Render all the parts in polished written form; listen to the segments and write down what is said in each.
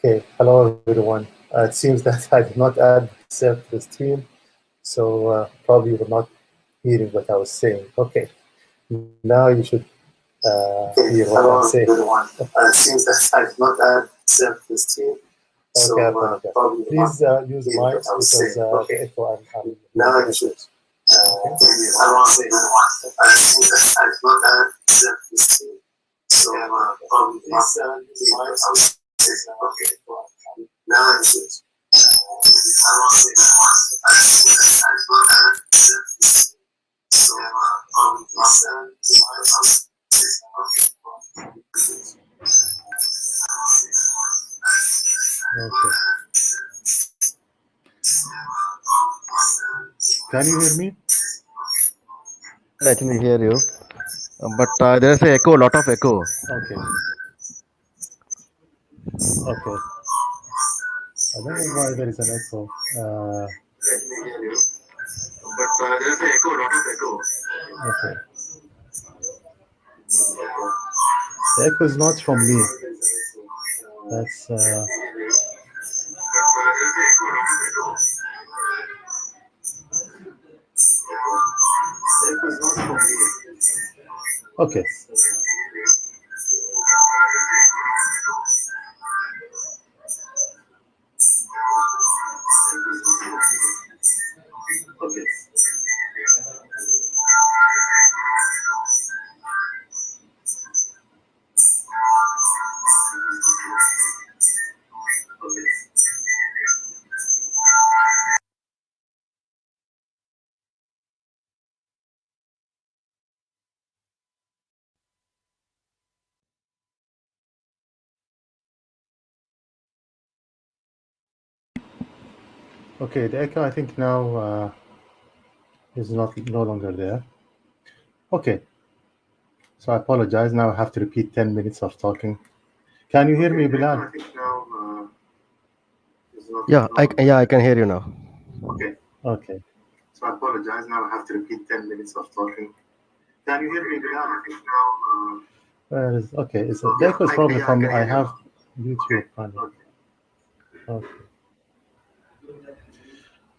Okay, hello everyone. It seems that I did not add myself to the stream, so probably you were not hearing what I was saying. Okay, now you should hear what I'm saying. Hello everyone. It seems that I did not add myself to the stream, so probably please use mics because the echo I'm now you should. Hello everyone. It seems that I did not add myself to the stream, so probably please use mics. Okay. Now it's it. Okay. Can you hear me? I can hear you, but there's a echo, lot of echo. Okay. Okay. I don't know why there is an echo. Let me hear you. But there's an echo, lot of echo. Okay. The echo is not from me. That's okay. Okay. Okay, the echo I think now is no longer there. Okay, so I apologize. Now I have to repeat 10 minutes of talking. Can you hear me, Bilal? Yeah, I can hear you now. Okay. Okay. So I apologize. Now I have to repeat 10 minutes of talking. Can you hear me, Bilal? Okay, it's the echo is probably from I have YouTube on. Okay.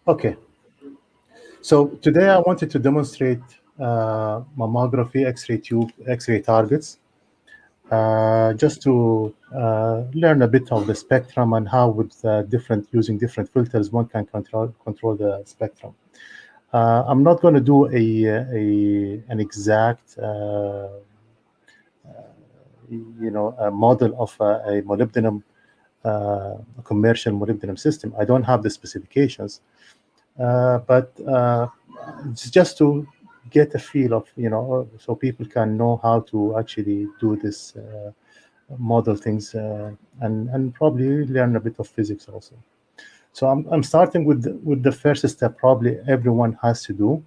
Okay. So today I wanted to demonstrate mammography X-ray tube, X-ray targets, just to learn a bit of the spectrum and how with using different filters one can control the spectrum. I'm not going to do an exact a model of a molybdenum commercial molybdenum system. I don't have the specifications, but it's just to get a feel of, so people can know how to actually do this model things and probably learn a bit of physics also. So I'm starting with the first step probably everyone has to do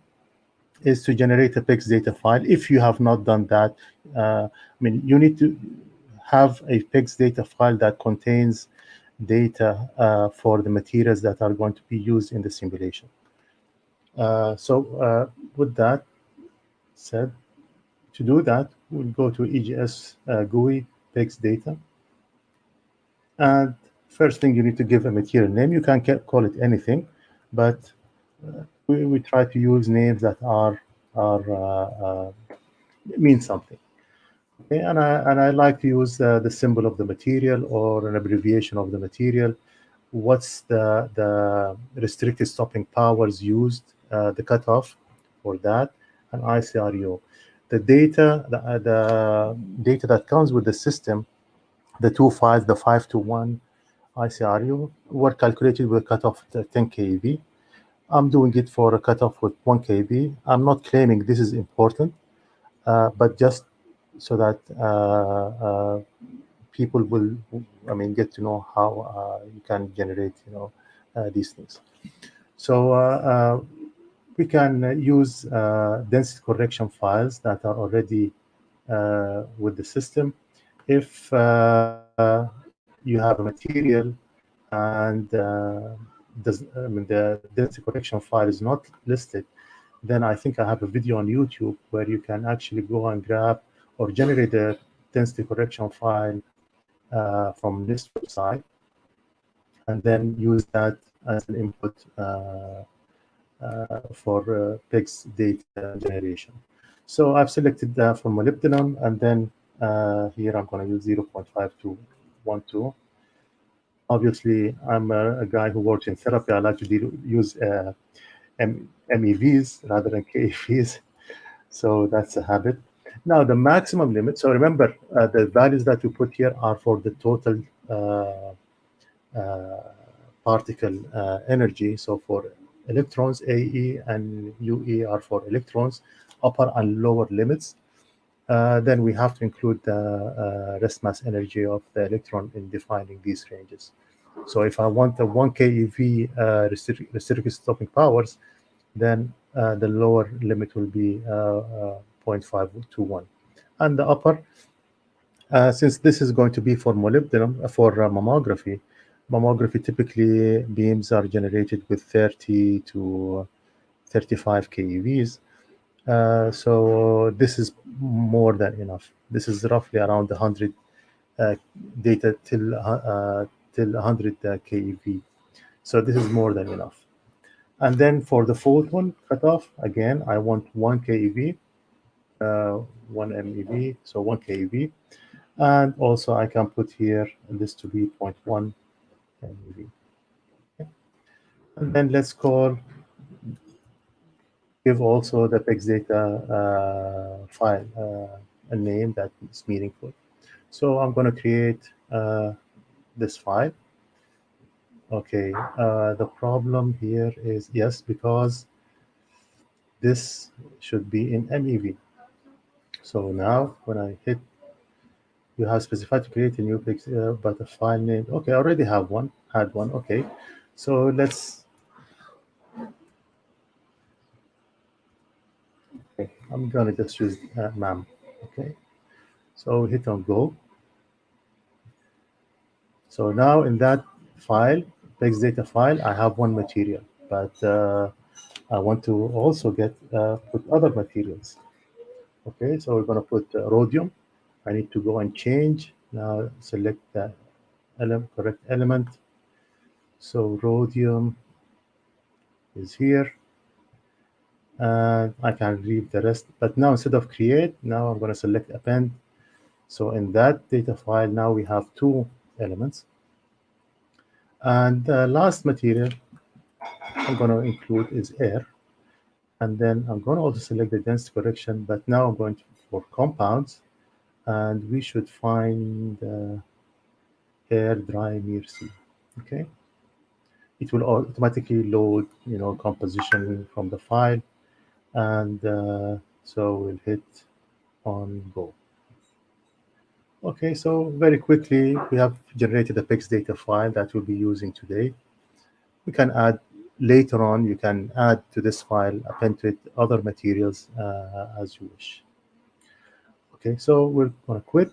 is to generate a PIX data file. If you have not done that, you need to have a PIX data file that contains data for the materials that are going to be used in the simulation. So with that said, to do that, we'll go to EGS GUI PIX data. And first thing, you need to give a material name. You can call it anything, but we try to use names that mean something. Okay, and I like to use the symbol of the material or an abbreviation of the material. What's the restricted stopping powers used, the cutoff for that, and ICRO. The data that comes with the system, the two files, the 521 ICRO, were calculated with a cutoff of 10 keV. I'm doing it for a cutoff with 1 keV. I'm not claiming this is important, but just so that people will, get to know how you can generate, these things. So we can use density correction files that are already with the system. If you have a material and the density correction file is not listed, then I think I have a video on YouTube where you can actually go and grab or generate a density correction file from this website. and then use that as an input for PIGS data generation. So I've selected that for molybdenum, and then here I'm going to use 0.5212. Obviously, I'm a guy who works in therapy. I like to use MEVs rather than KEVs. So that's a habit. Now, the maximum limit. So remember, the values that we put here are for the total particle energy. So for electrons, AE and UE are for electrons, upper and lower limits. Then we have to include the rest mass energy of the electron in defining these ranges. So if I want the 1 keV restricted stopping powers, then the lower limit will be 0.521. And the upper, since this is going to be for molybdenum, for mammography typically beams are generated with 30 to 35 keVs. So this is more than enough. This is roughly around 100 data till 100 keV. So this is more than enough. And then for the photon cutoff, again, I want 1 keV, 1 MeV, so 1 keV. And also I can put here this to be 0.1 MeV. Okay. And then let's give also the PIGS data file a name that is meaningful. So I'm going to create this file. Okay, the problem here is, yes, because this should be in MEV. So now when I hit, you have specified to create a new PIGS, but a file name. Okay, I already have one, had one. Okay, so let's, okay, I'm going to just use MAM. Okay, so hit on go. So now in that file, PIGS data file, I have one material, but I want to also put other materials. Okay, so we're going to put rhodium. I need to go and change. Now select the correct element. So rhodium is here. And I can leave the rest. But now instead of create, now I'm going to select append. So in that data file, now we have two elements. And the last material I'm going to include is air. And then I'm going to also select the density correction, but now I'm going for compounds, and we should find air dry near C. Okay. It will automatically load, composition from the file, and so we'll hit on go. Okay, so very quickly, we have generated a PIGS data file that we'll be using today. We can add later on, you can add to this file, append to it other materials as you wish. Okay, so we're going to quit.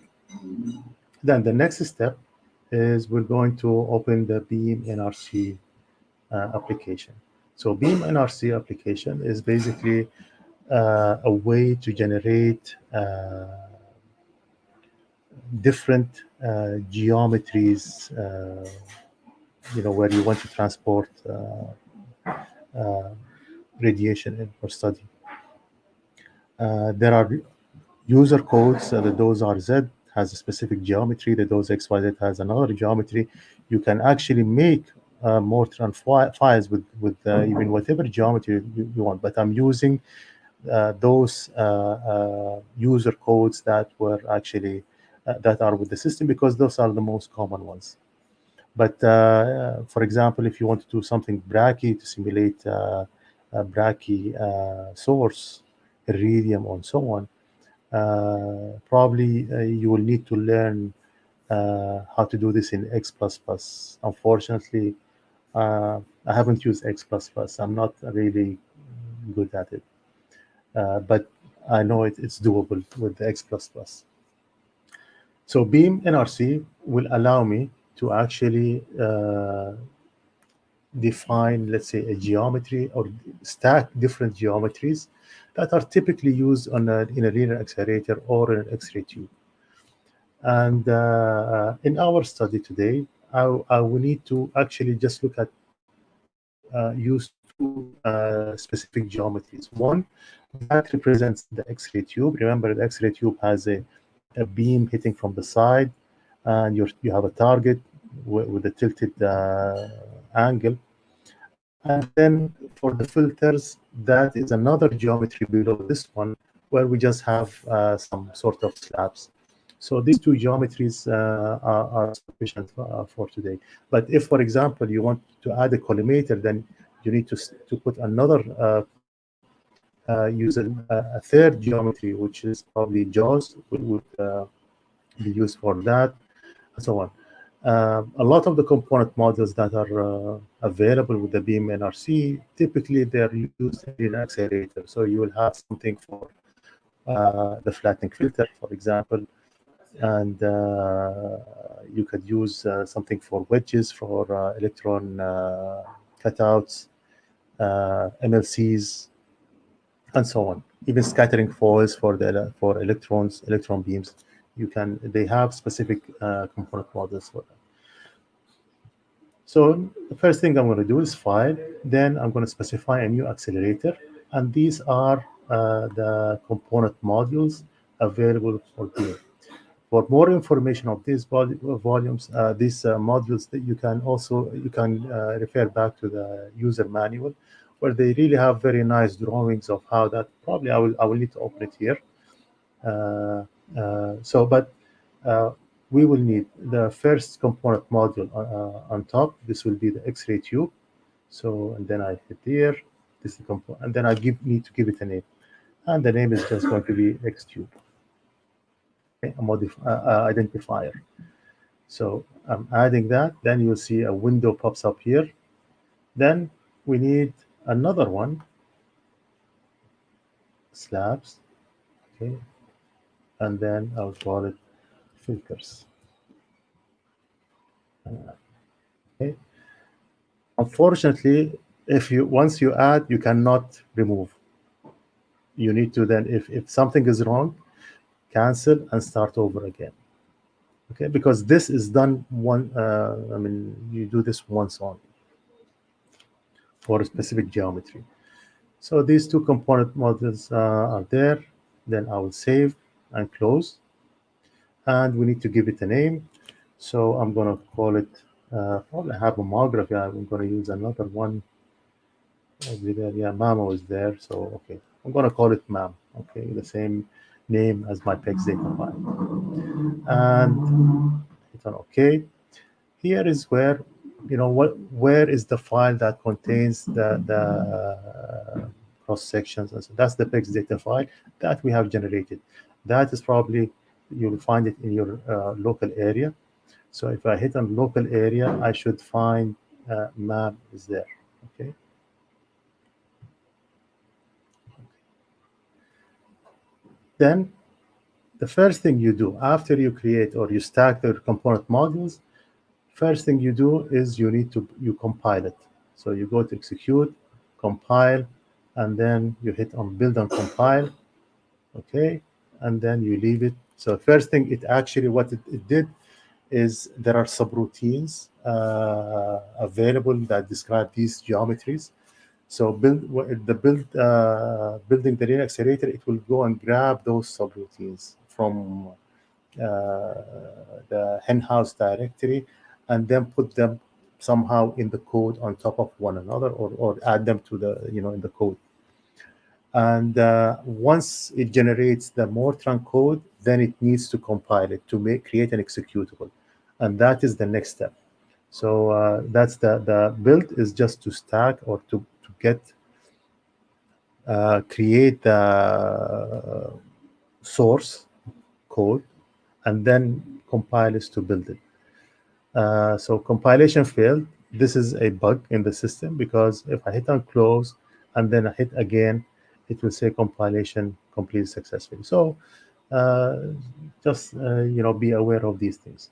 Then the next step is we're going to open the Beam NRC application. So Beam NRC application is basically a way to generate different geometries, where you want to transport radiation in for study. There are user codes. The dose RZ has a specific geometry. The dose XYZ has another geometry. You can actually make more files with even whatever geometry you want. But I'm using those user codes that were actually that are with the system, because those are the most common ones. But for example, if you want to do something brachy to simulate a brachy source, iridium, and so on, probably you will need to learn how to do this in X++. Unfortunately, I haven't used X++. I'm not really good at it. But I know it's doable with the X++. So Beam NRC will allow me to actually define, let's say, a geometry or stack different geometries that are typically used in a linear accelerator or an X-ray tube. And in our study today, I will need to actually just look at use two specific geometries. One that represents the X-ray tube. Remember, the X-ray tube has a beam hitting from the side, and you have a target with a tilted angle. And then for the filters, that is another geometry below this one, where we just have some sort of slabs. So these two geometries are sufficient for today. But if, for example, you want to add a collimator, then you need to put another use a third geometry, which is probably jaws, would be used for that, and so on. A lot of the component models that are available with the beam NRC, typically they're used in an accelerator. So you will have something for the flattening filter, for example, and you could use something for wedges, for electron cutouts, MLCs, and so on. Even scattering foils for electron beams. They have specific component models for that. So the first thing I'm going to do is file. Then I'm going to specify a new accelerator, and these are the component modules available for beam. For more information of these volumes, these modules, that you can refer back to the user manual, where they really have very nice drawings of how that. Probably I will need to open it here. But we will need the first component module on top. This will be the X-ray tube. So, and then I hit here. This is the component, and then I need to give it a name, and the name is just going to be X tube. Okay, a identifier. So I'm adding that. Then you'll see a window pops up here. Then we need another one, slabs. Okay, and then I'll call it filters. Okay. Unfortunately, once you add, you cannot remove. You need to then, if something is wrong, cancel and start over again. Okay, because this is done you do this once only for a specific geometry. So these two component models are there. Then I will save and close. And we need to give it a name. So I'm going to call it, probably have homography. I'm going to use another one over there. Yeah, Mamo is there. So, okay. I'm going to call it MAM. Okay, the same name as my PEX data file. And hit on OK. Here is where, where is the file that contains the cross sections, and so that's the PEX data file that we have generated. That is probably, you'll find it in your local area. So if I hit on local area, I should find map is there. Okay. Then the first thing you do after you create or you stack the component modules, first thing you do is you compile it. So you go to execute, compile, and then you hit on build and compile. Okay, and then you leave it. So first thing, what it did is there are subroutines available that describe these geometries. So building the linear accelerator, it will go and grab those subroutines from the henhouse directory, and then put them somehow in the code on top of one another, or add them to the in the code. And once it generates the Mortran code, then it needs to compile it to create an executable, and that is the next step. So that's the build is just to stack or to get create the source code, and then compile is to build it. So compilation failed. This is a bug in the system, because if I hit on close and then I hit again, it will say compilation completed successfully. So just be aware of these things.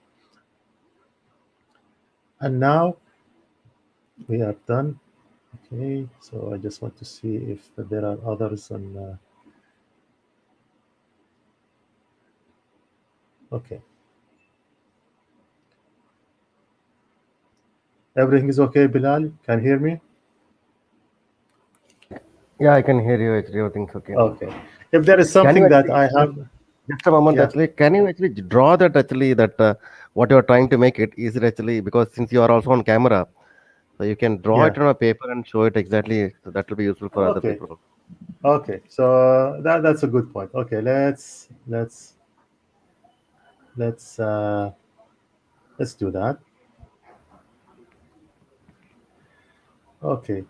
And now we are done. Okay, so I just want to see if there are others on. Okay. Everything is okay, Bilal? Can you hear me? Yeah, I can hear you. Actually, everything's okay. Okay. If there is Can you something that actually I have, just a moment? yeah, Actually, can you actually draw that actually that what you are trying to make it? Is it actually because since you are also on camera, so you can draw yeah. it on a paper and show it exactly. So that will be useful for other Okay. people. Okay. So that's a good point. Okay, let's let's do that. Okay.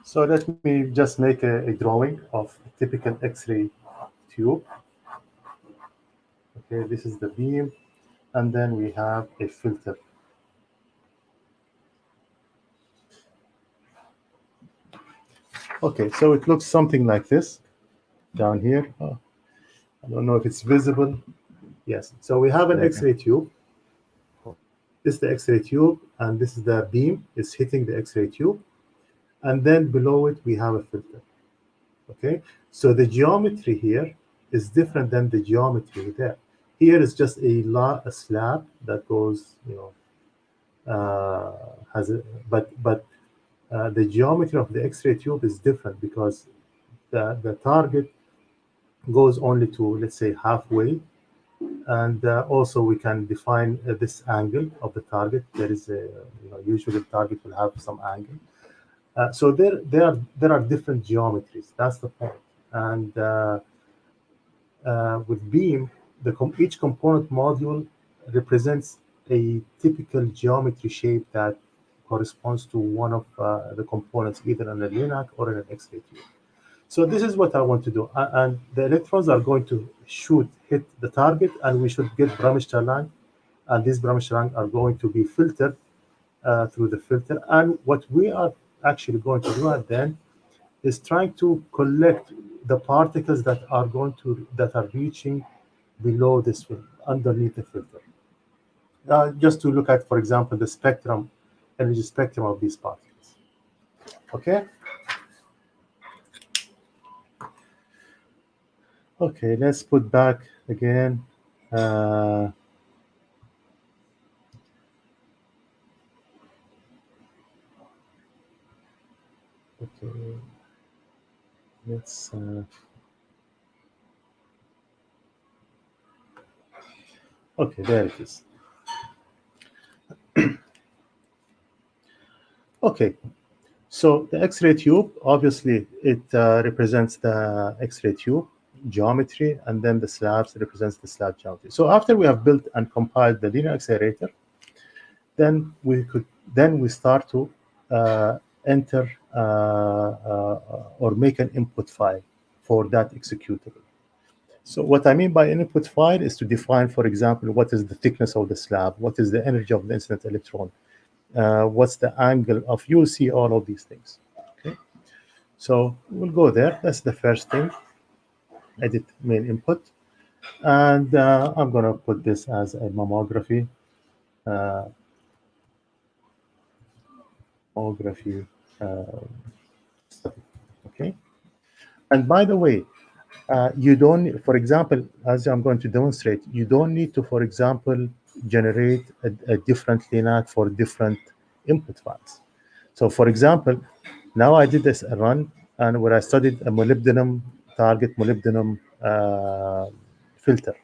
So let me just make a drawing of a typical X-ray tube. Okay, this is the beam, and then we have a filter. Okay, so it looks something like this down here. Oh, I don't know if it's visible. Yes. So we have an Yeah, X-ray tube. This is the X-ray tube, and this is the beam. It's hitting the X-ray tube, and then below it we have a filter. Okay. So the geometry here is different than the geometry there. Here is just a slab that goes, has a, but the geometry of the X-ray tube is different because the target goes only to, let's say, halfway, and also we can define this angle of the target. There is a, usually the target will have some angle. So there are different geometries. That's the point. And with beam, each component module represents a typical geometry shape that corresponds to one of the components, either in a LINAC or in an X-ray tube. So this is what I want to do. And the electrons are going to hit the target, and we should get Brahms-Chalang, and these Brahms-Chalang are going to be filtered through the filter. And what we are actually going to do at then is trying to collect the particles that are reaching below this film, underneath the filter. Just to look at, for example, the spectrum, energy spectrum of these particles. Okay. Okay, let's put back again. Okay, let's. Okay, there it is. Okay, so the X-ray tube, obviously, it represents the X-ray tube geometry, and then the slabs represents the slab geometry. So after we have built and compiled the linear accelerator, then we start to enter or make an input file for that executable. So what I mean by an input file is to define, for example, what is the thickness of the slab, what is the energy of the incident electron, what's the angle of, you'll see all of these things. Okay, so we'll go there. That's the first thing. Edit main input, and I'm gonna put this as a mammography. Mammography study. Okay, and by the way, you don't, for example, as I'm going to demonstrate, you don't need to, for example, generate a different LINAC for different input files. So, for example, now I did this run, and where I studied a molybdenum target molybdenum filter.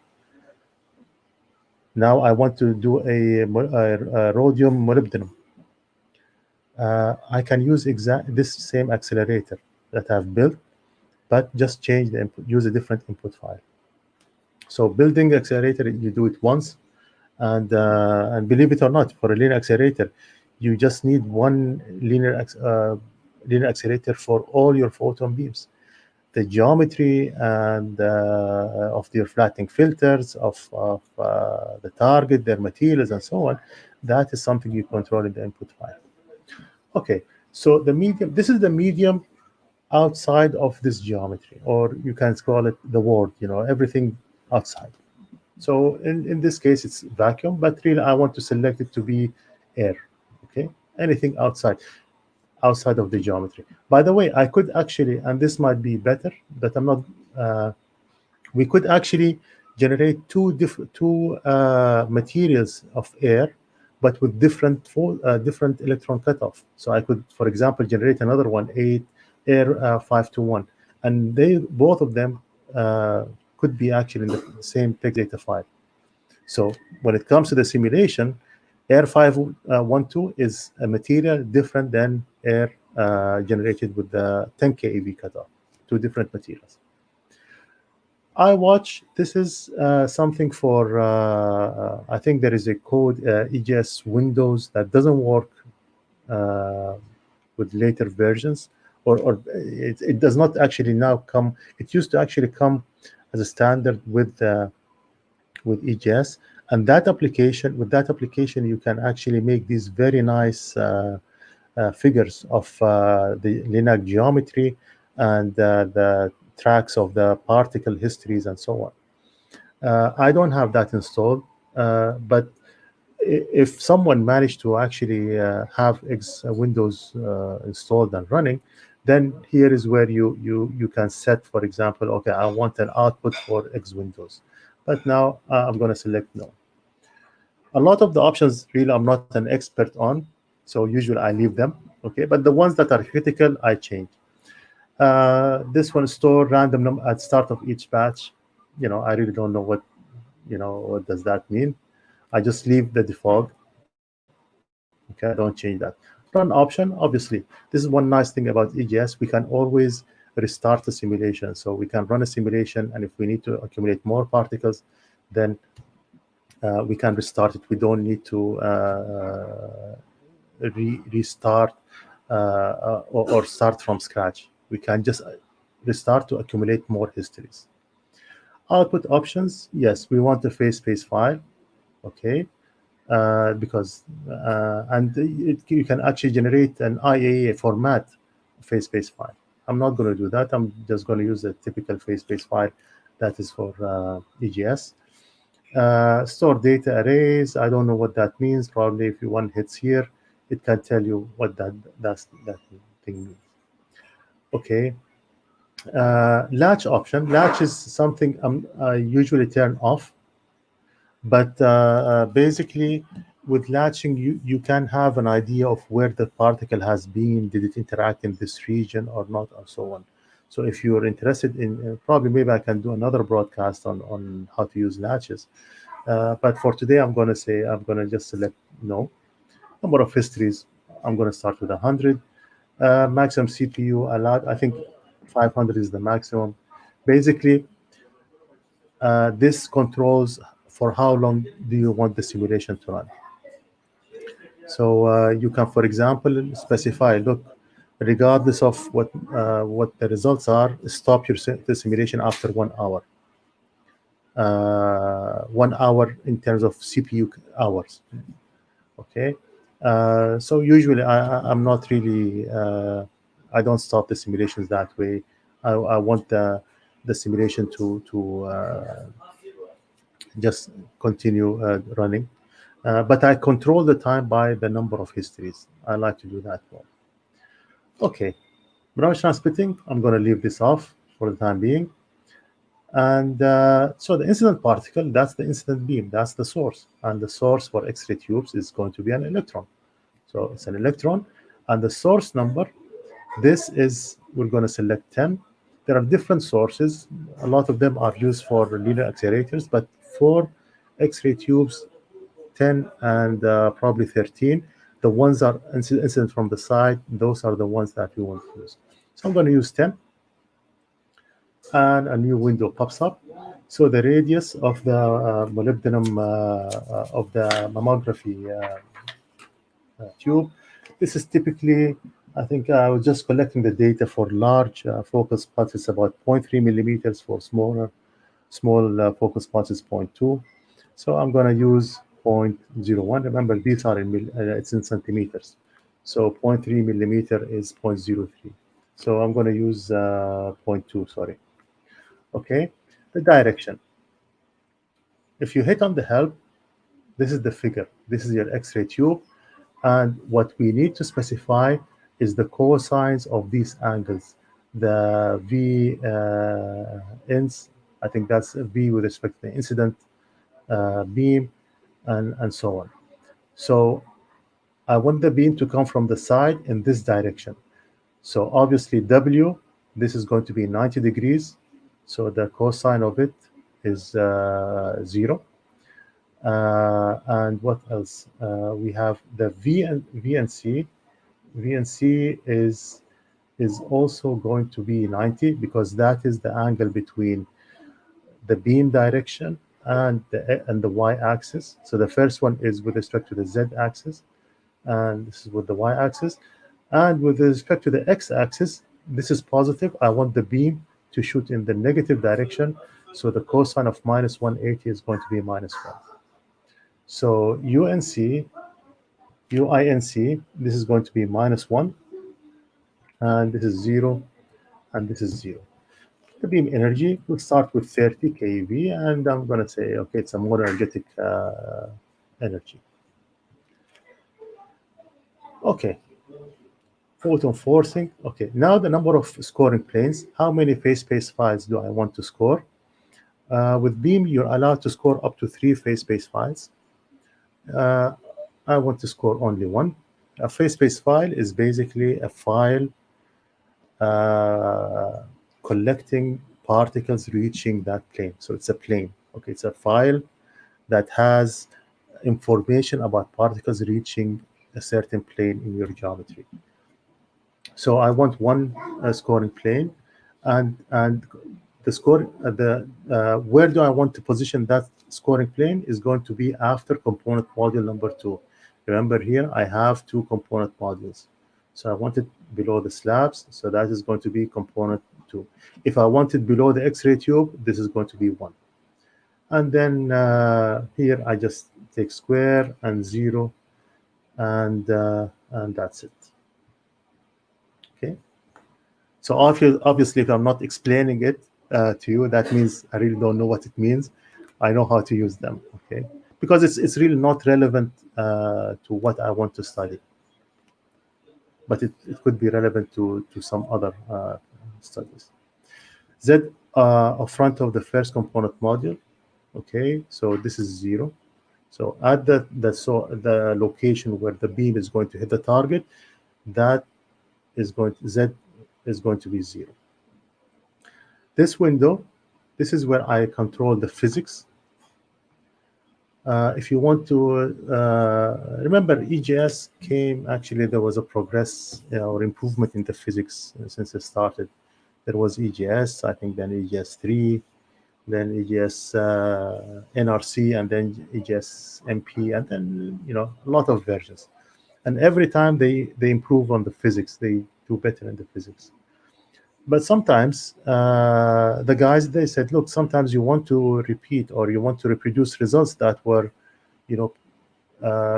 Now I want to do a rhodium molybdenum. I can use this same accelerator that I've built, but just change the input, use a different input file. So building accelerator, you do it once, and believe it or not, for a linear accelerator, you just need one linear accelerator for all your photon beams. The geometry and of your flattening filters, of the target, their materials, and so on, that is something you control in the input file. Okay, so the medium, this is the medium outside of this geometry, or you can call it the world, everything outside. So in this case, it's vacuum, but really I want to select it to be air. Okay, anything outside of the geometry. By the way, I could actually, and this might be better, but I'm not. We could actually generate two materials of air, but with different electron cutoff. So I could, for example, generate another one, 8 air 521, and they both of them could be actually in the same text data file. So when it comes to the simulation, air 512 is a material different than air generated with the 10 keV cutoff. Two different materials. I watch. This is something for. I think there is a code EGS Windows that doesn't work with later versions, or it does not actually now come. It used to actually come as a standard with EGS, and that application. With that application, you can actually make these very nice figures of the linear geometry and the tracks of the particle histories and so on. I don't have that installed, but if someone managed to actually have Windows installed and running, then here is where you can set, for example, okay, I want an output for X Windows, but now I'm going to select no. A lot of the options really I'm not an expert on, so usually I leave them. Okay, but the ones that are critical I change. This one, store random number at start of each batch. I really don't know what does that mean. I just leave the default. Okay, I don't change that. Run option, obviously, this is one nice thing about EGS. We can always restart the simulation. So we can run a simulation, and if we need to accumulate more particles, then we can restart it. We don't need to restart or start from scratch. We can just restart to accumulate more histories. Output options, yes, we want a phase space file, okay, because you can actually generate an IAA format phase space file. I'm not going to do that. I'm just going to use a typical phase space file that is for EGS. Store data arrays. I don't know what that means. Probably if you one hits here, it can tell you what that thing means. Okay. Latch option. Latch is something I usually turn off, but basically with latching, you can have an idea of where the particle has been. Did it interact in this region or not, and so on. So if you're interested in, probably maybe I can do another broadcast on how to use latches. But for today, I'm going to just select no. Number of histories, I'm going to start with 100. Maximum CPU allowed, I think 500 is the maximum. Basically, this controls for how long do you want the simulation to run. So you can, for example, specify, look, regardless of what the results are, stop the simulation after 1 hour. 1 hour in terms of CPU hours. Okay, so usually I'm not really I don't stop the simulations that way. I want the simulation to just continue running, but I control the time by the number of histories. I like to do that one. Okay, branch transmitting, I'm going to leave this off for the time being. And so the incident particle, that's the incident beam, that's the source. And the source for X-ray tubes is going to be an electron. So it's an electron. And the source number, this is, we're going to select 10. There are different sources. A lot of them are used for linear accelerators, but for X-ray tubes, 10 and probably 13. The ones are incident from the side. Those are the ones that we want to use. So I'm going to use 10. And a new window pops up. So the radius of the molybdenum of the mammography tube. This is typically, I think I was just collecting the data for large focus pots. It's about 0.3 millimeters. For small focus pots is 0.2. So I'm going to use 0.01. Remember, these are it's in centimeters. So 0.3 millimeter is 0.03. So I'm going to use 0.2. Sorry. Okay, the direction. If you hit on the help, this is the figure. This is your X-ray tube. And what we need to specify is the cosines of these angles. The V ins I think that's V with respect to the incident beam, and so on. So I want the beam to come from the side in this direction. So obviously W, this is going to be 90 degrees. So the cosine of it is 0. And what else? We have the V and C. V and C is also going to be 90 because that is the angle between the beam direction and the y-axis. So the first one is with respect to the z-axis, and this is with the y-axis. And with respect to the x-axis, this is positive. I want the beam to shoot in the negative direction. So the cosine of minus 180 is going to be minus 1. So UNC, UINC, this is going to be minus 1. And this is 0. And this is 0. The beam energy will start with 30 keV. And I'm going to say, okay, it's a more energetic energy. Okay. Photon forcing. Okay, now the number of scoring planes. How many phase space files do I want to score? With beam, you're allowed to score up to 3 phase space files. I want to score only 1. A phase space file is basically a file collecting particles reaching that plane. So it's a plane. Okay, it's a file that has information about particles reaching a certain plane in your geometry. So I want one scoring plane, and the score where do I want to position that scoring plane is going to be after component module number 2. Remember here I have 2 component modules, so I want it below the slabs, so that is going to be component 2. If I want it below the X-ray tube, this is going to be 1. And then here I just take square and 0, and that's it. Okay. So obviously, if I'm not explaining it to you, that means I really don't know what it means. I know how to use them, okay? Because it's really not relevant to what I want to study. But it could be relevant to some other studies. Z front of the first component module, okay? So this is 0. So at the location where the beam is going to hit the target, that is going to, Z is going to be 0. This window, this is where I control the physics. If you want to remember, EGS came, actually there was a progress or improvement in the physics since it started. There was EGS, I think, then EGS3, then EGS NRC, and then EGS MP, and then a lot of versions. And every time they improve on the physics, they do better in the physics. But sometimes the guys, they said, look, sometimes you want to repeat or you want to reproduce results that were,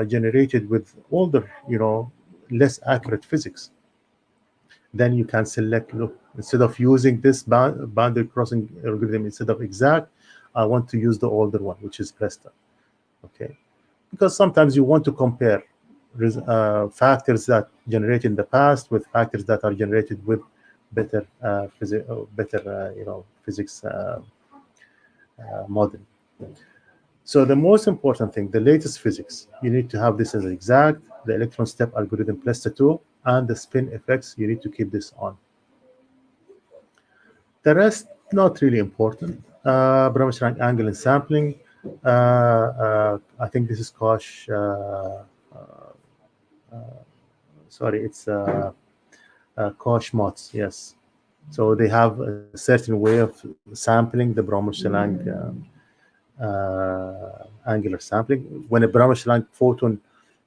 generated with older, less accurate physics. Then you can select, look, instead of using this boundary crossing algorithm, instead of exact, I want to use the older one, which is Presta. Okay, because sometimes you want to compare factors that generated in the past with factors that are generated with better physics model. So the most important thing, the latest physics, you need to have this as exact, the electron step algorithm plus the 2, and the spin effects, you need to keep this on. The rest, not really important. Brahma-Shrunk angle and sampling. I think this is Koch. Sorry, it's Koch mods, yes. So they have a certain way of sampling the Brahma-Shrunk angular sampling. When a Brahma-Shrunk photon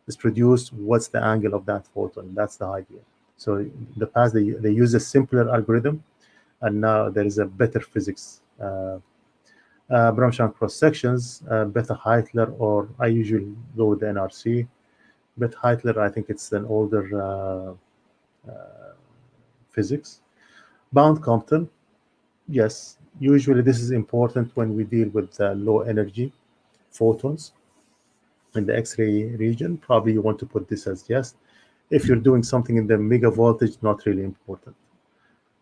is produced, what's the angle of that photon? That's the idea. So in the past, they used a simpler algorithm, and now there is a better physics. Brahma-Shrunk cross sections, Bethe-Heitler, or I usually go with the NRC. Bethe-Heitler, I think it's an older physics. Bound Compton, yes. Usually this is important when we deal with low energy photons in the X-ray region. Probably you want to put this as yes. If you're doing something in the megavoltage, not really important.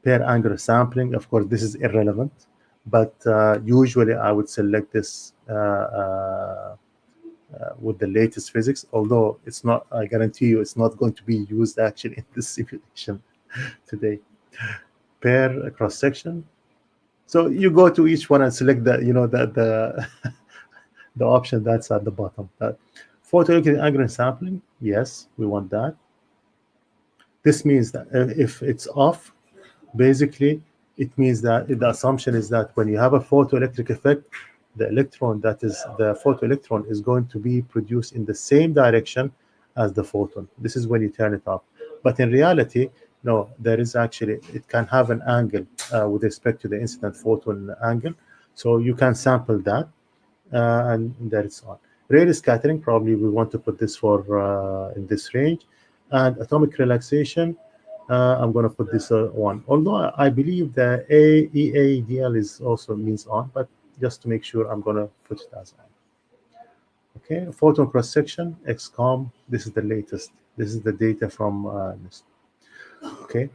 Pair angular sampling, of course, this is irrelevant. but usually I would select this with the latest physics, although it's not, I guarantee you it's not going to be used actually in this simulation today. Pair cross section. So you go to each one and select the, the the option that's at the bottom. Photoelectric angular sampling, yes, we want that. This means that if it's off, basically it means that the assumption is that when you have a photoelectric effect, the electron, that is the photoelectron, is going to be produced in the same direction as the photon. This is when you turn it off. But in reality, no, there is actually, it can have an angle with respect to the incident photon angle. So you can sample that, and there it's on. Rayleigh scattering, probably we want to put this for in this range. And atomic relaxation, I'm going to put this on. Although I believe the EADL is also means on, but just to make sure, I'm going to put it as on. Okay, photon cross section, XCOM. This is the latest. This is the data from this. Okay,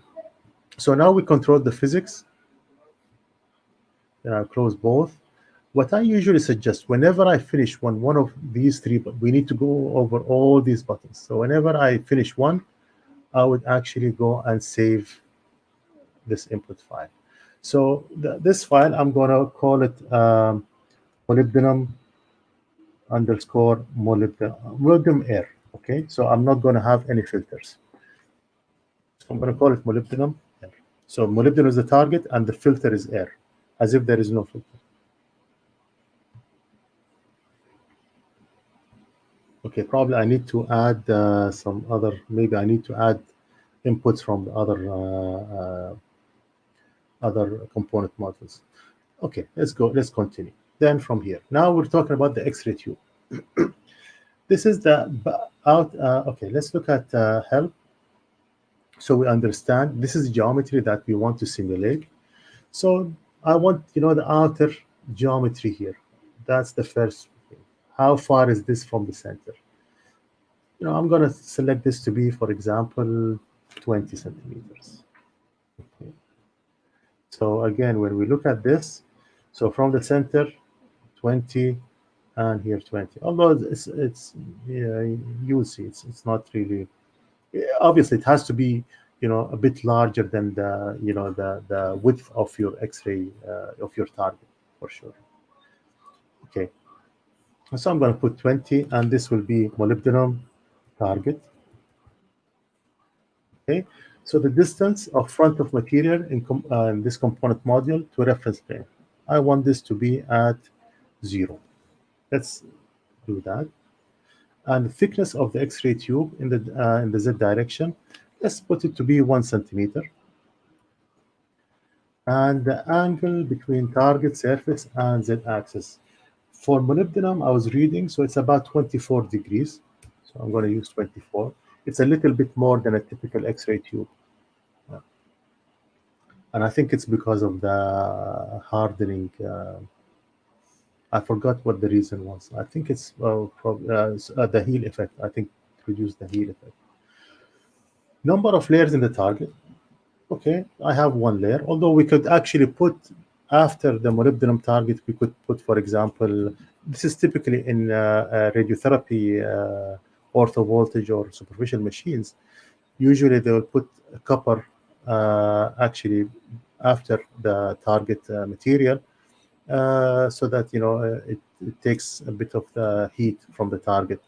so now we control the physics. Then I'll close both. What I usually suggest, whenever I finish one of these three, but we need to go over all these buttons. So whenever I finish one, I would actually go and save this input file. So this file, I'm going to call it molybdenum underscore molybdenum air. Okay, so I'm not going to have any filters. So I'm going to call it molybdenum air. So molybdenum is the target and the filter is air, as if there is no filter. Okay, probably I need to add some other, maybe I need to add inputs from the other component modules. Okay, let's go, let's continue. Then from here, now we're talking about the X-ray tube. This is the out, okay, let's look at help. So we understand this is geometry that we want to simulate. So I want, the outer geometry here. That's the first thing. How far is this from the center? I'm going to select this to be, for example, 20 centimeters. Okay. So again, when we look at this, so from the center, 20, and here 20. Although it's yeah, you'll see it's not really. Obviously, it has to be a bit larger than the the width of your X-ray of your target for sure. Okay. So I'm going to put 20, and this will be molybdenum target. Okay, so the distance of front of material in this component module to reference plane. I want this to be at 0. Let's do that. And the thickness of the X-ray tube in the Z direction, let's put it to be 1 centimeter. And the angle between target surface and Z axis. For molybdenum, I was reading, so it's about 24 degrees. So I'm going to use 24. It's a little bit more than a typical X-ray tube. And I think it's because of the hardening. I forgot what the reason was. I think it's the heel effect. I think produced the heel effect. Number of layers in the target. Okay, I have one layer. Although we could actually put, after the molybdenum target, we could put, for example, this is typically in radiotherapy, ortho voltage or superficial machines. Usually they will put a copper actually after the target material, so that it takes a bit of the heat from the target.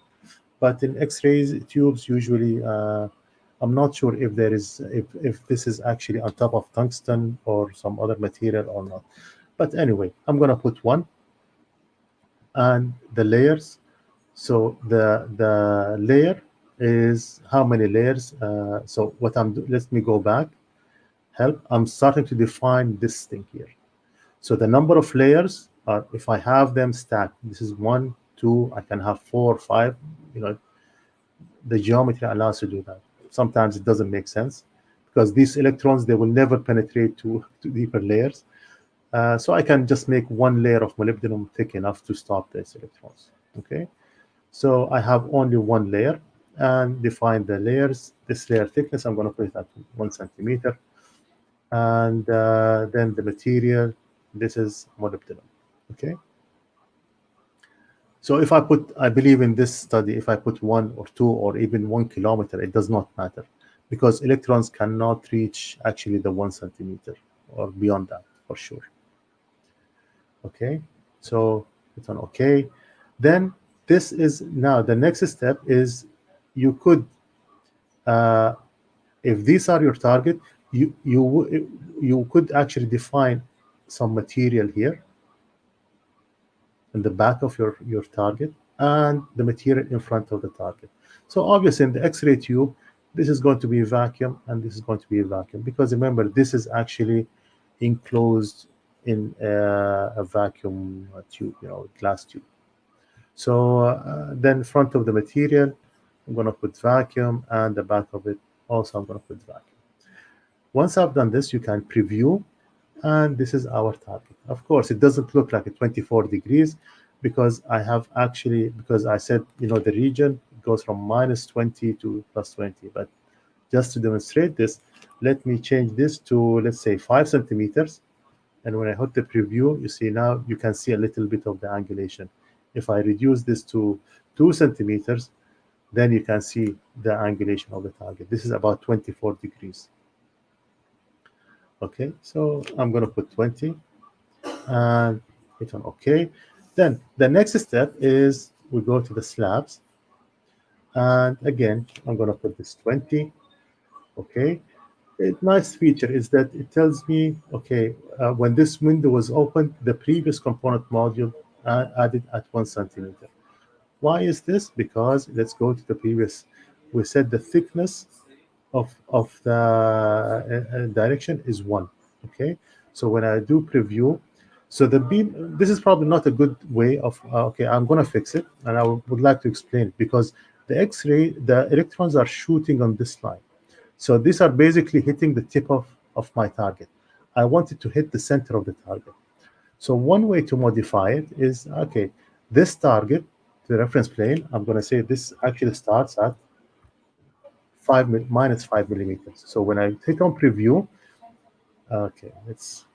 But in X-rays tubes, usually I'm not sure if there is if this is actually on top of tungsten or some other material or not. But anyway, I'm gonna put 1, and the layers. So the layer is how many layers. So what I'm doing, let me go back. Help. I'm starting to define this thing here. So the number of layers are, if I have them stacked, this is 1, 2. I can have 4, 5. The geometry allows to do that. Sometimes it doesn't make sense because these electrons, they will never penetrate to deeper layers. So I can just make 1 layer of molybdenum thick enough to stop these electrons. Okay, so I have only 1 layer and define the layers. This layer thickness, I'm going to put it at 1 centimeter, and then the material. This is molybdenum. Okay. So if I believe in this study, if I put 1 or 2 or even 1 kilometer, it does not matter, because electrons cannot reach actually the 1 centimeter or beyond that for sure. Okay, so it's on OK. Then this is now the next step is you could, if these are your target, you could actually define some material here in the back of your target and the material in front of the target. So obviously in the X-ray tube, this is going to be a vacuum and this is going to be a vacuum, because remember, this is actually enclosed in a vacuum tube, glass tube. So then front of the material, I'm going to put vacuum, and the back of it also I'm going to put vacuum. Once I've done this, you can preview, and this is our target. Of course, it doesn't look like a 24 degrees because I have actually, because I said, the region goes from -20 to +20. But just to demonstrate this, let me change this to, let's say, 5 centimeters. And when I hit the preview, you see now you can see a little bit of the angulation. If I reduce this to 2 centimeters, then you can see the angulation of the target. This is about 24 degrees. Okay, so I'm going to put 20 and hit on OK. Then the next step is we go to the slabs. And again, I'm going to put this 20. Okay. A nice feature is that it tells me, okay, when this window was opened, the previous component module added at 1 centimeter. Why is this? Because let's go to the previous. We said the thickness of the direction is 1. Okay, so when I do preview, so the beam, this is probably not a good way of, okay, I'm going to fix it, and I would like to explain it, because the X-ray, the electrons are shooting on this line. So these are basically hitting the tip of my target. I want it to hit the center of the target. So one way to modify it is, okay, this target, the reference plane, I'm going to say this actually starts at minus 5 millimeters. So when I click on preview, okay, it's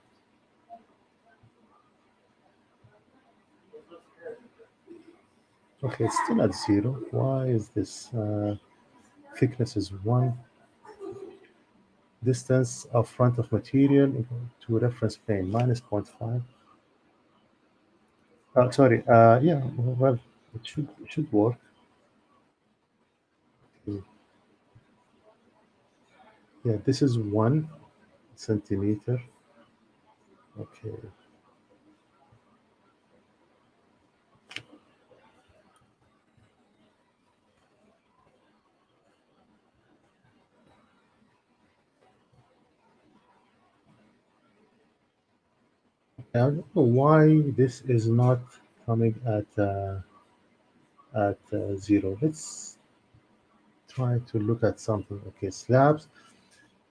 still at 0. Why is this? Thickness is 1. Distance of front of material to reference plane minus 0.5. Sorry. Yeah. Well, it should work. Yeah, this is 1 centimeter. Okay. I don't know why this is not coming at 0. Let's try to look at something. Okay, slabs.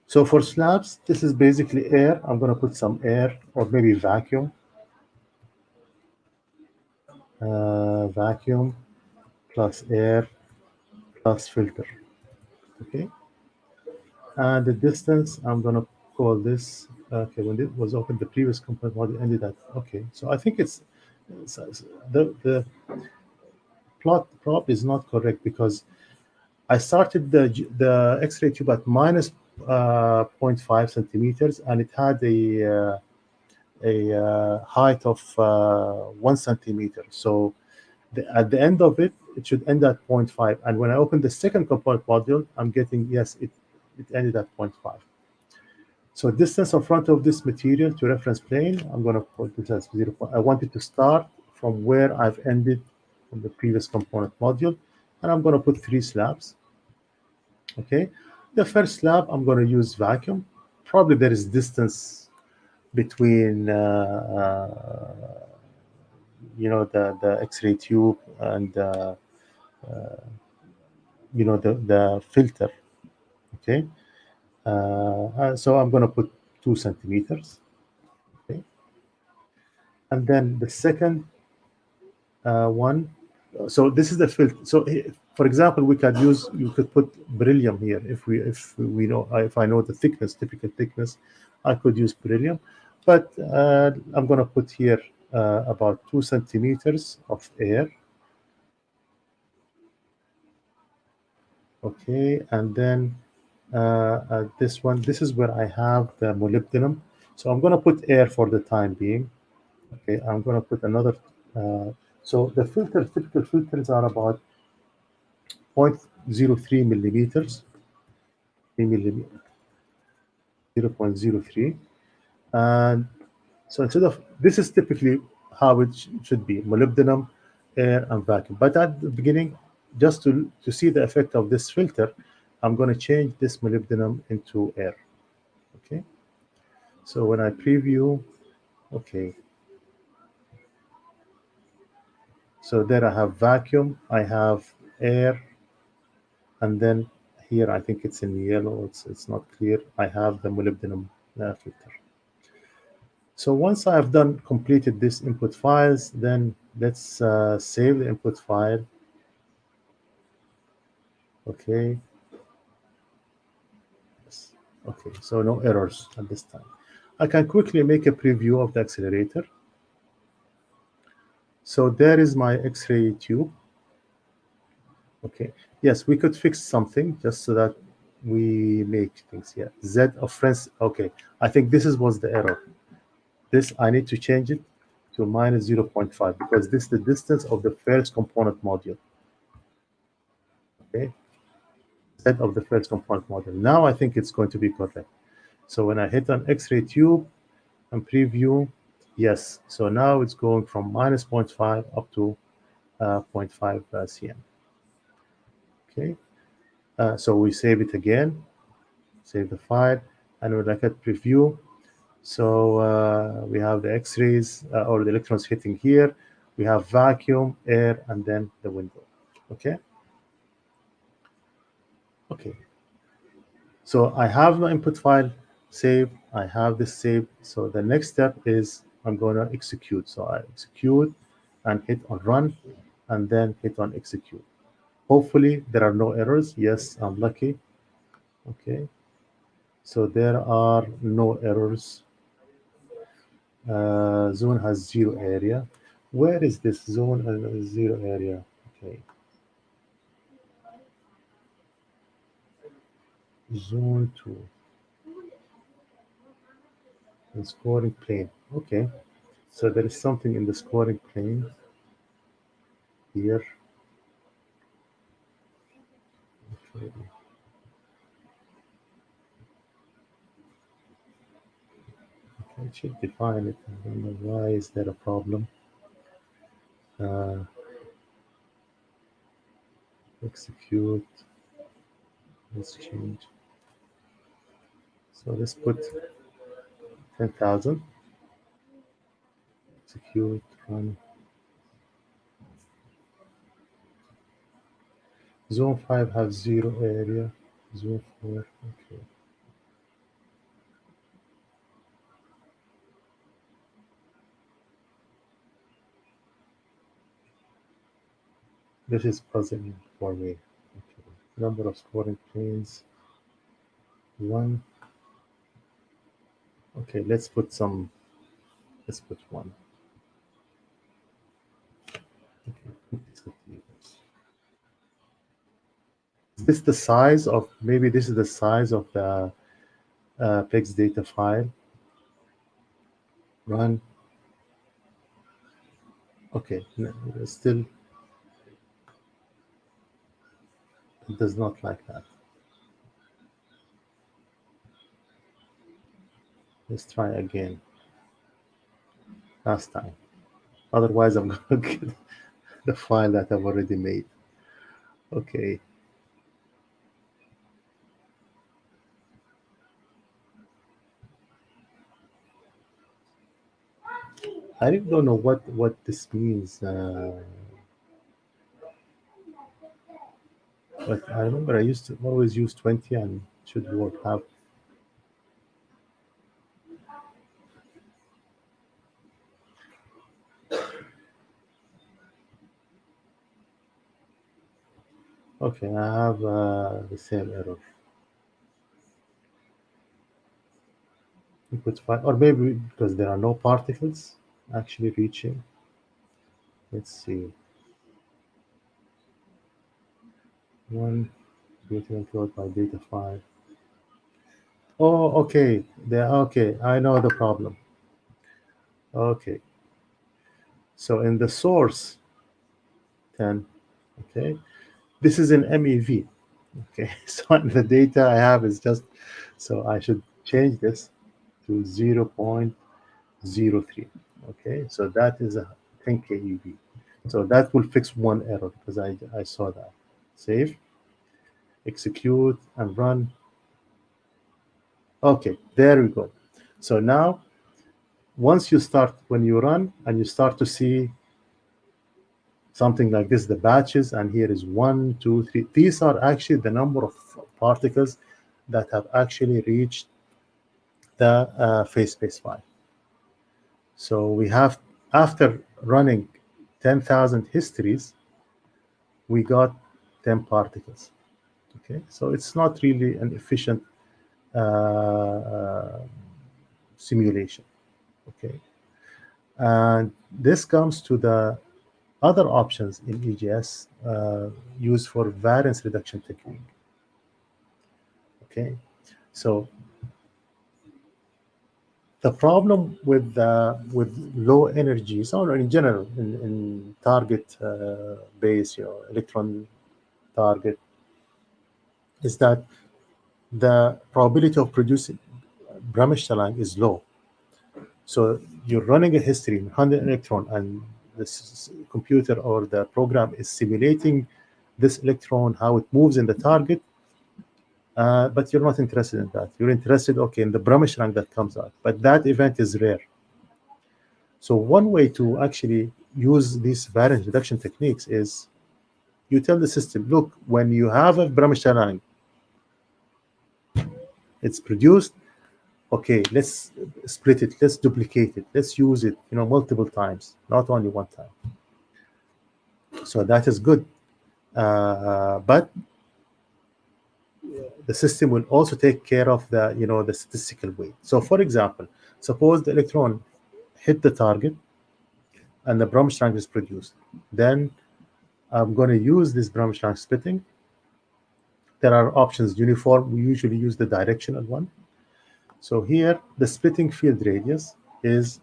So for slabs, this is basically air. I'm going to put some air or maybe vacuum. Vacuum plus air plus filter. Okay. And the distance, I'm going to call this, okay, when it was open, the previous component model ended at, okay. So I think it's the plot prop is not correct, because I started the X-ray tube at minus 0.5 centimeters, and it had a height of 1 centimeter. So at the end of it, it should end at 0.5. And when I open the second component module, I'm getting, yes, it ended at 0.5. So distance in front of this material to reference plane, I'm going to put this as 0. I want it to start from where I've ended from the previous component module, and I'm going to put 3 slabs. Okay, the first slab, I'm going to use vacuum. Probably there is distance between the X-ray tube and the filter. Okay, so I'm going to put 2 centimeters. Okay, and then the second one. So this is the filter. So for example, you could put beryllium here if I know the thickness, typical thickness, I could use beryllium. But I'm going to put here about 2 centimeters of air. Okay, and then this one, this is where I have the molybdenum. So I'm going to put air for the time being. Okay, I'm going to put another. So the typical filters are about 0.03 millimeters, 0.03. And so instead of, this is typically how it should be, molybdenum, air, and vacuum. But at the beginning, just to see the effect of this filter, I'm going to change this molybdenum into air. Okay. So when I preview, okay. So there I have vacuum, I have air, and then here I think it's in yellow, it's not clear. I have the molybdenum filter. So once I've completed this input files, then let's save the input file. Okay. Okay, so no errors at this time. I can quickly make a preview of the accelerator. So there is my X-ray tube. Okay, yes, we could fix something just so that we make things here. Z of friends. Okay, I think was the error. This, I need to change it to minus 0.5 because this is the distance of the first component module. Okay, Z of the first component module. Now I think it's going to be correct. So when I hit on X-ray tube and preview, yes. So now it's going from minus 0.5 up to 0.5 cm. Okay, so we save it again, save the file, and we look at preview. So we have the X-rays or the electrons hitting here. We have vacuum, air, and then the window. Okay. Okay. So I have my input file saved. I have this saved. So the next step is I'm going to execute. So I execute and hit on run and then hit on execute. Hopefully there are no errors. Yes, I'm lucky. Okay. So there are no errors. Zone has 0 area. Where is this zone 0 area? Okay. Zone 2. The scoring plane. Okay. So there is something in the scoring plane here. Okay. I should define it. I don't know why is there a problem. Execute. Let's change. So let's put 10,000. Execute. Run. Zone 5 has 0 area. Zone 4. Okay. This is puzzling for me. Okay. Number of scoring planes. 1. Okay, let's put 1. Okay. Is this the size of, maybe this is the size of the PEX data file? Run. Okay, still it does not like that. Let's try again. Last time. Otherwise, I'm going to get the file that I've already made. Okay. I really don't know what this means. But I remember I used to always use 20 and should work out. Okay, I have the same error. liquid file, or maybe because there are no particles actually reaching. Let's see. One data encoded by data file. Oh, okay. Okay. I know the problem. Okay. So in the source 10, okay, this is an MEV. Okay, so the data I have is just, so I should change this to 0.03. Okay, so that is a 10 keV. So that will fix one error because I saw that. Save, execute, and run. Okay, there we go. So now, once you start, when you run and you start to see something like this, the batches, and here is 1, 2, 3. These are actually the number of particles that have actually reached the phase space file. So we have, after running 10,000 histories, we got 10 particles. Okay, so it's not really an efficient simulation. Okay, and this comes to the other options in EGS used for variance reduction technique. Okay, so the problem with low energies, or in general in target base, electron target, is that the probability of producing Bremsstrahlung is low. So you're running a history in 100 electron, and this computer or the program is simulating this electron, how it moves in the target, but you're not interested in that. You're interested, okay, in the Bremsstrahlung that comes out, but that event is rare. So one way to actually use these variance reduction techniques is you tell the system, look, when you have a Bremsstrahlung, it's produced, okay, let's split it, let's duplicate it, let's use it, multiple times, not only one time. So that is good, but the system will also take care of the the statistical weight. So for example, suppose the electron hit the target and the Bremsstrahlung is produced, then I'm going to use this Bremsstrahlung splitting. There are options. Uniform, we usually use the directional one. So here, the splitting field radius is,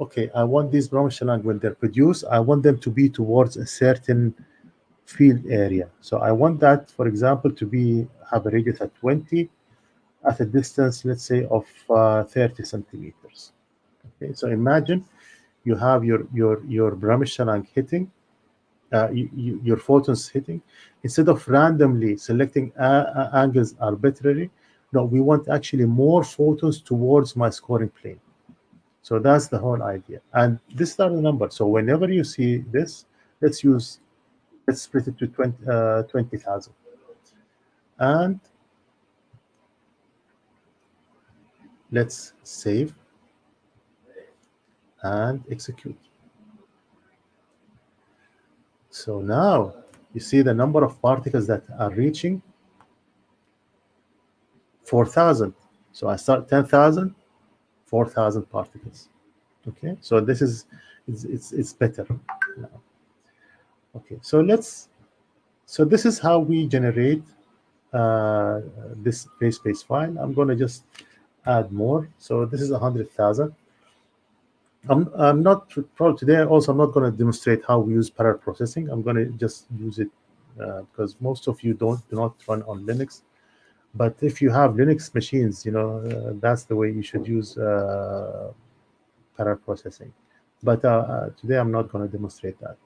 okay, I want these Bremsstrahlung, when they're produced, I want them to be towards a certain field area. So I want that, for example, to have a radius at 20 at a distance, let's say, of 30 centimeters. Okay, so imagine you have your Bremsstrahlung hitting, your photons hitting. Instead of randomly selecting angles arbitrarily, no, we want actually more photons towards my scoring plane. So that's the whole idea. And these are the numbers. So whenever you see this, let's split it to 20,000. And let's save and execute. So now you see the number of particles that are reaching 4,000. So I start 10,000, 4,000 particles. Okay, so this is it's better now. Okay, so this is how we generate this phase space file. I'm going to just add more. So this is 100,000. I'm not probably today. Also, I'm not going to demonstrate how we use parallel processing. I'm going to just use it because most of you do not run on Linux. But if you have Linux machines, that's the way you should use parallel processing. But today I'm not going to demonstrate that.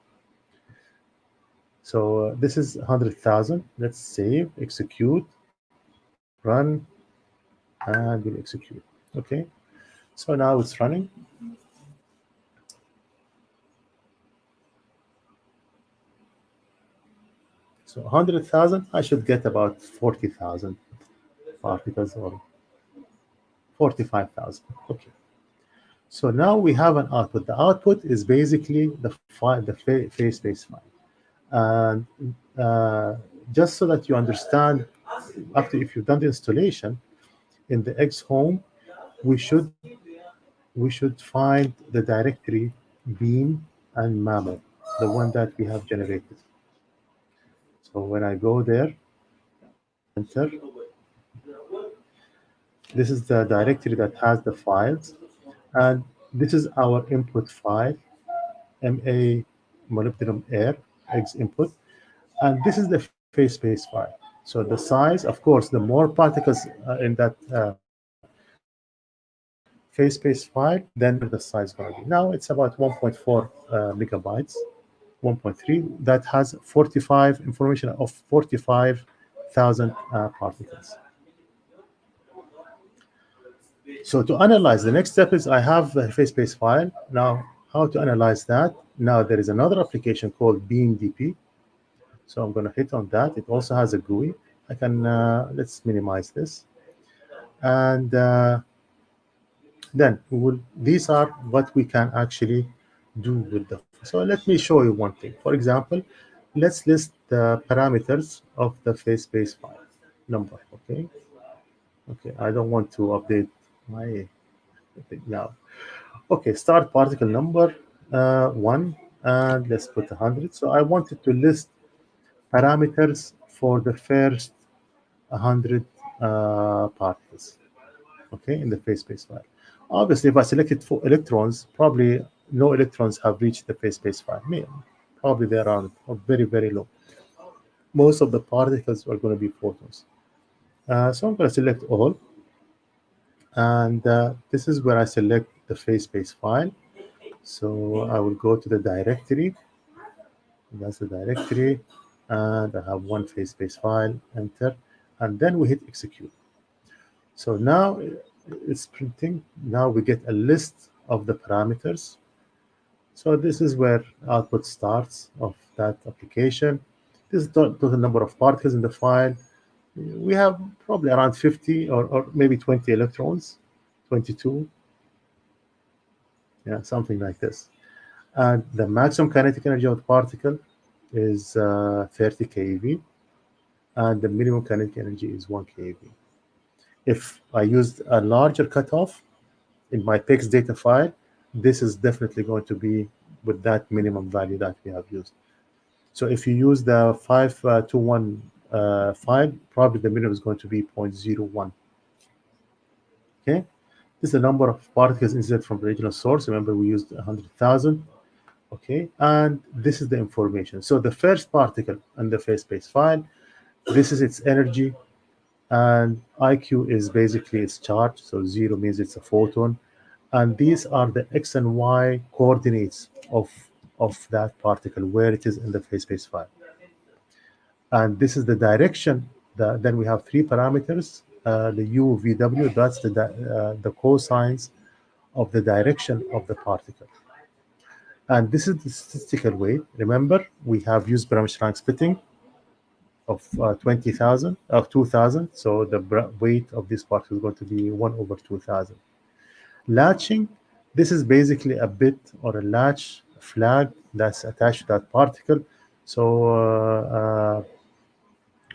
So this is 100,000. Let's save, execute, run, and we'll execute. Okay. So now it's running. So 100,000, I should get about 40,000 particles, or 45,000. Okay. So now we have an output. The output is basically the phase space file. And just so that you understand, after if you've done the installation in the X home, we should find the directory beam and mammal, the one that we have generated. So when I go there, enter, this is the directory that has the files, and this is our input file, MA molybdenum air eggs input, and this is the phase space file. So the size, of course, the more particles in that phase space file, then the size going to be. Now it's about 1.4 megabytes, 1.3. That has 45 information of 45,000 particles. So to analyze, the next step is I have a phase space file. Now, how to analyze that? Now there is another application called BeamDP. So I'm going to hit on that. It also has a GUI. I can, let's minimize this. And then these are what we can actually do with the. So let me show you one thing. For example, let's list the parameters of the phase space file number. Okay. I don't want to update my thing now. Okay, start particle number 1, and let's put 100. So I wanted to list parameters for the first 100 particles, okay, in the phase space file. Obviously, if I selected for electrons, probably no electrons have reached the phase space file. Probably they are very, very low. Most of the particles are going to be photons. So I'm going to select all, and this is where I select the phase space file. So I will go to the directory. That's the directory, and I have one phase space file, enter, and then we hit execute. So now it's printing. Now we get a list of the parameters. So this is where output starts of that application. This is the total number of particles in the file. We have probably around 50 or maybe 20 electrons, 22. Yeah, something like this. And the maximum kinetic energy of the particle is 30 keV, and the minimum kinetic energy is 1 keV. If I used a larger cutoff in my text data file, this is definitely going to be with that minimum value that we have used. So if you use the 521 file, probably the minimum is going to be 0.01. Okay, this is the number of particles inserted from the original source. Remember, we used 100,000. Okay, and this is the information. So the first particle in the phase space file, this is its energy, and IQ is basically its charge. So 0 means it's a photon, and these are the x and y coordinates of that particle, where it is in the phase space file. And this is the direction. Then we have 3 parameters. The u, v, w. That's the cosines of the direction of the particle. And this is the statistical weight. Remember, we have used parameter rank splitting of 20,000 of 2,000. So the weight of this particle is going to be 1/2,000. Latching, this is basically a bit or a latch flag that's attached to that particle. So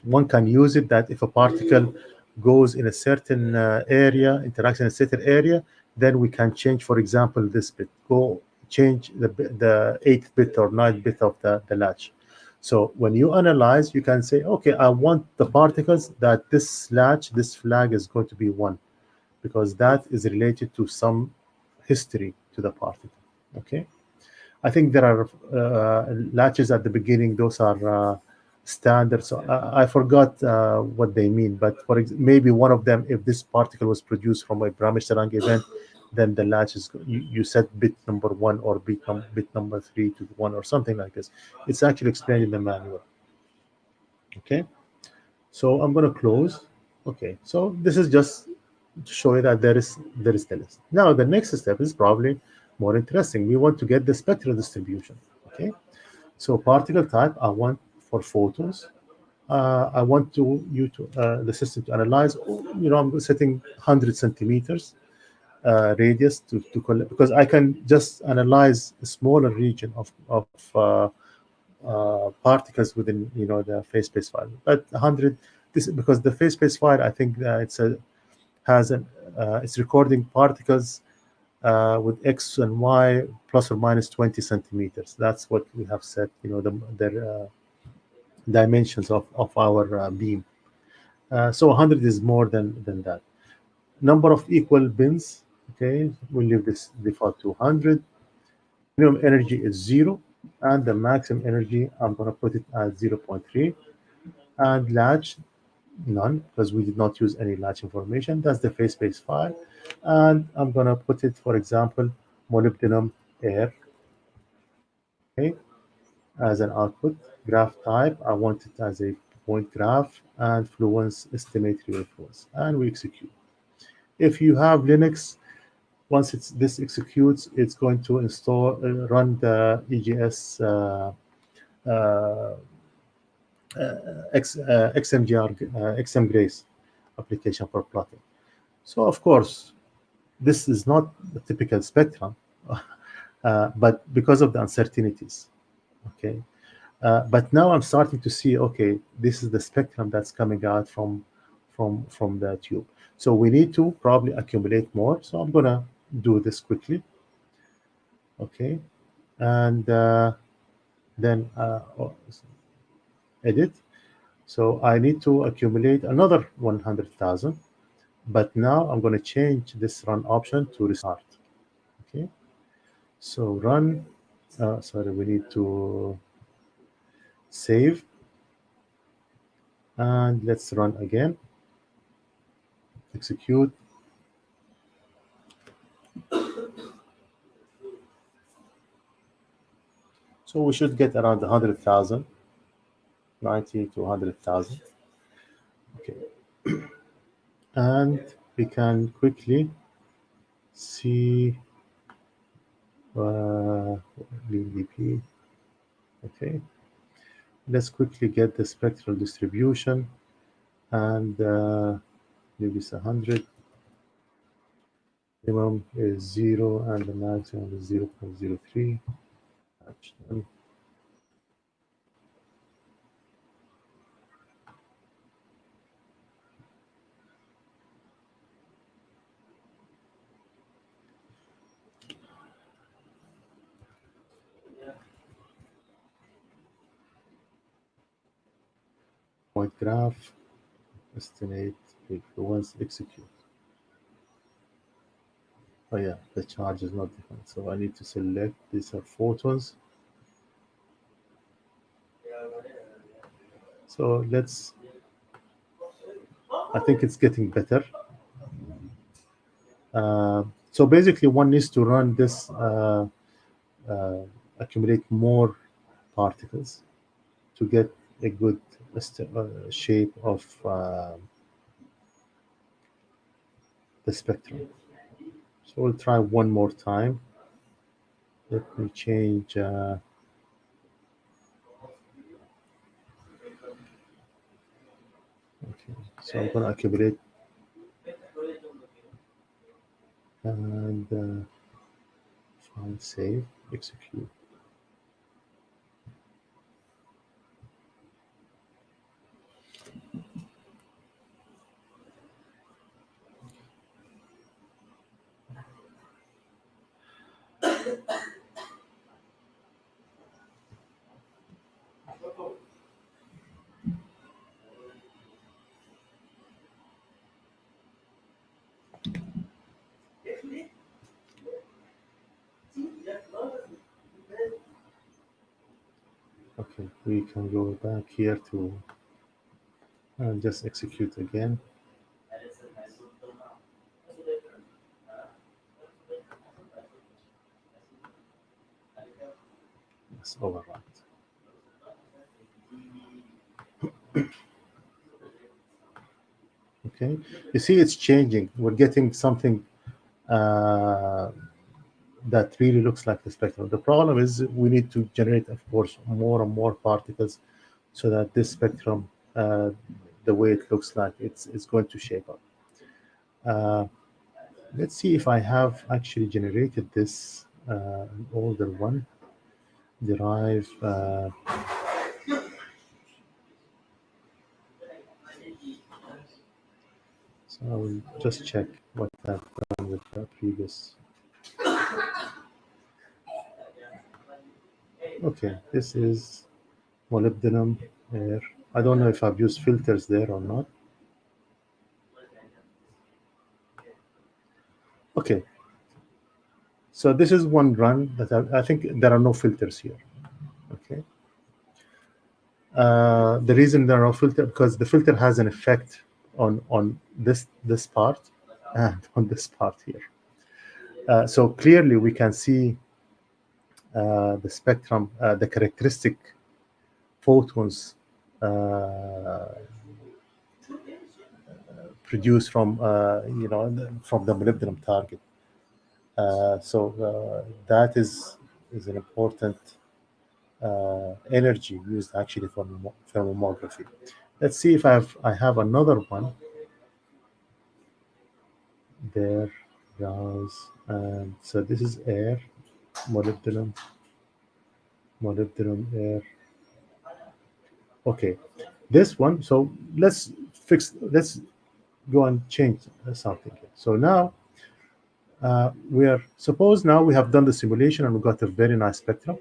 one can use it that if a particle goes in a certain area, interacts in a certain area, then we can change, for example, this bit, change the 8th bit or 9th bit of the latch. So when you analyze, you can say, okay, I want the particles that this latch, this flag is going to be 1, because that is related to some history to the particle. Okay, I think there are latches at the beginning. Those are standard. So I forgot what they mean, but maybe one of them, if this particle was produced from a Brahms-Sarang event, then the latch is, you set bit number 1 or bit number 3 to 1 or something like this. It's actually explained in the manual. Okay, so I'm going to close. Okay, so this is just to show you that there is the list. Now the next step is probably more interesting. We want to get the spectral distribution. Okay, so particle type I want for photons. I want the system to analyze. I'm setting 100 centimeters radius to collect, because I can just analyze a smaller region of particles within the phase space file. But 100, this because the phase space file, I think it's has it's recording particles with X and Y plus or minus 20 centimeters. That's what we have set, the dimensions of our beam. So 100 is more than that. Number of equal bins, okay, we'll leave this default to 100. Minimum energy is 0, and the maximum energy, I'm going to put it at 0.3. And latch, none, because we did not use any latch information. That's the phase space file. And I'm going to put it, for example, molybdenum air, okay, as an output. Graph type, I want it as a point graph, and fluence, estimate real fluence. And we execute. If you have Linux, once this executes, it's going to run the EGS XM Grace application for plotting. So of course, this is not a typical spectrum, but because of the uncertainties, okay. But now I'm starting to see, okay, this is the spectrum that's coming out from the tube. So we need to probably accumulate more. So I'm gonna do this quickly, okay, and then edit. So I need to accumulate another 100,000, but now I'm going to change this run option to restart. Okay, so run. Sorry, we need to save, and let's run again. Execute. So we should get around 100,000, 90 to 100,000. Okay, and we can quickly see VDP. Okay, let's quickly get the spectral distribution, and maybe it's 100. Minimum is 0, and the maximum is 0.03. Point graph, estimate, influence, execute. Oh yeah, the charge is not defined. So I need to select, these are photons. So I think it's getting better. So basically one needs to run this, accumulate more particles to get a good shape of the spectrum. So we'll try one more time. Let me change. Okay, so I'm going to accumulate and file, save, execute. Okay, we can go back here to and just execute again. Let's overwrite. Okay, you see it's changing. We're getting something that really looks like the spectrum. The problem is we need to generate, of course, more and more particles so that this spectrum, the way it looks like, it's going to shape up. Let's see if I have actually generated this an older one. Derive. So I will just check what I've done with the previous. Okay, this is molybdenum air. I don't know if I've used filters there or not. Okay, so this is one run that I think there are no filters here. Okay. The reason there are no filters because the filter has an effect on this part and on this part here. So clearly we can see the spectrum, the characteristic photons produced from from the molybdenum target. So that is an important energy used actually for thermomography. Let's see if I have another one. There goes, and so this is air, molybdenum, air. Okay, this one. So let's go and change something here. So now suppose now we have done the simulation and we got a very nice spectrum.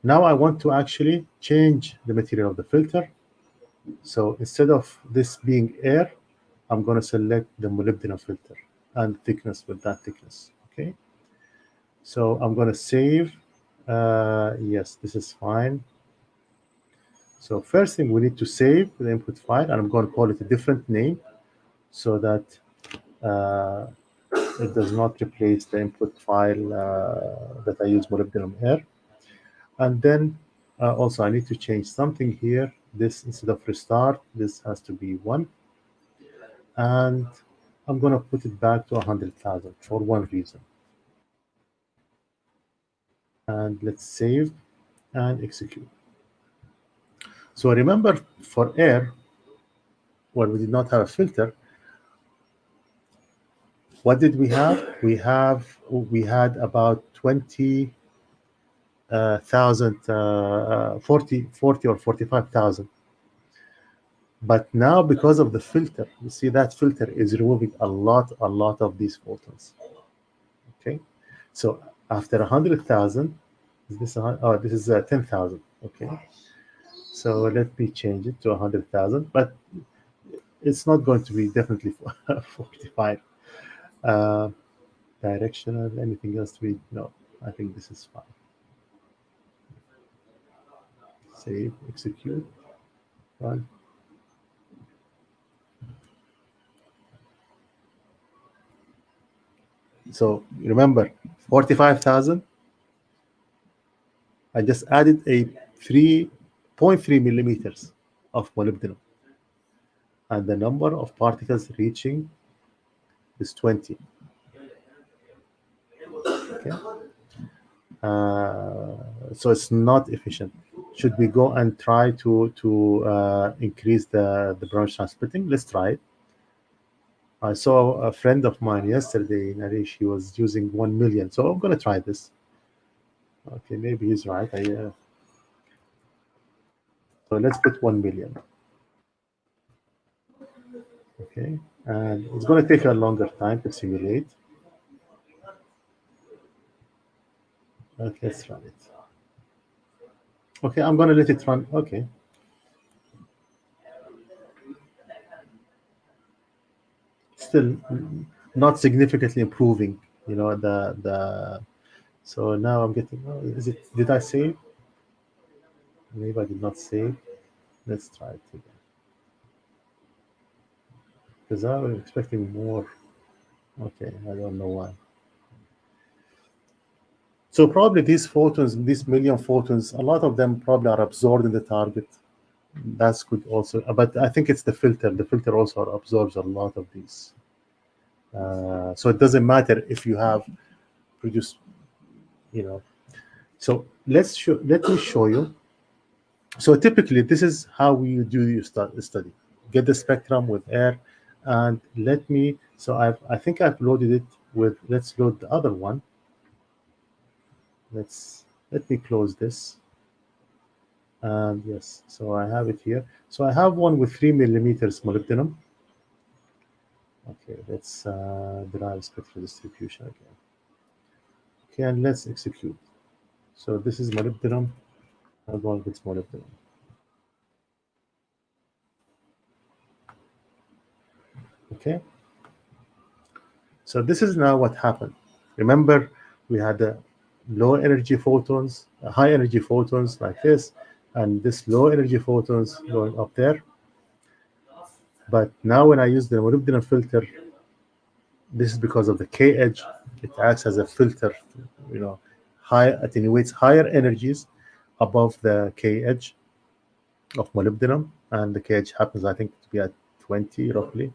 Now I want to actually change the material of the filter. So instead of this being air, I'm going to select the molybdenum filter and thickness with that thickness. Okay. So I'm going to save. Yes, this is fine. So first thing, we need to save the input file, and I'm going to call it a different name so that it does not replace the input file that I use molybdenum air. And then also I need to change something here. This, instead of restart, this has to be 1. And I'm going to put it back to 100,000 for one reason. And let's save and execute. So remember, for air, when we did not have a filter, what did we have? We had about 20,000, 40 or 45,000. But now, because of the filter, you see that filter is removing a lot of these photons. Okay, so after 100,000, this is 10,000. Okay, so let me change it to 100,000, but it's not going to be definitely 45. Directional, anything else to be? No, I think this is fine. Save, execute, run. So remember, 45,000. I just added a 3.3 millimeters of molybdenum, and the number of particles reaching is 20. Okay. So it's not efficient. Should we go and try to increase the branch splitting? Let's try it. I saw a friend of mine yesterday, Naresh, he was using 1 million. So I'm going to try this. Okay, maybe he's right. So let's put 1 million. Okay, and it's going to take a longer time to simulate. Okay, let's run it. Okay, I'm going to let it run. Okay. Still not significantly improving, so now I'm getting, did I save? Maybe I did not save. Let's try it again. Because I was expecting more. Okay, I don't know why. So probably these photons, these million photons, a lot of them probably are absorbed in the target. That's good also, but I think it's the filter. The filter also absorbs a lot of these. So it doesn't matter if you have produced, So let me show you. So typically, this is how we do your study. Get the spectrum with air, and let me. So I think I've loaded it with. Let's load the other one. Let me close this. And yes, so I have it here. So I have one with 3 millimeters molybdenum. Okay, let's derive spectral distribution again. Okay, and let's execute. So this is molybdenum. I'll go with molybdenum. Okay, so this is now what happened. Remember, we had low energy photons, high energy photons like this, and this low energy photons going up there. But now when I use the molybdenum filter, this is because of the K edge. It acts as a filter, you know, attenuates higher energies above the K edge of molybdenum, and the K edge happens, I think, to be at 20 roughly.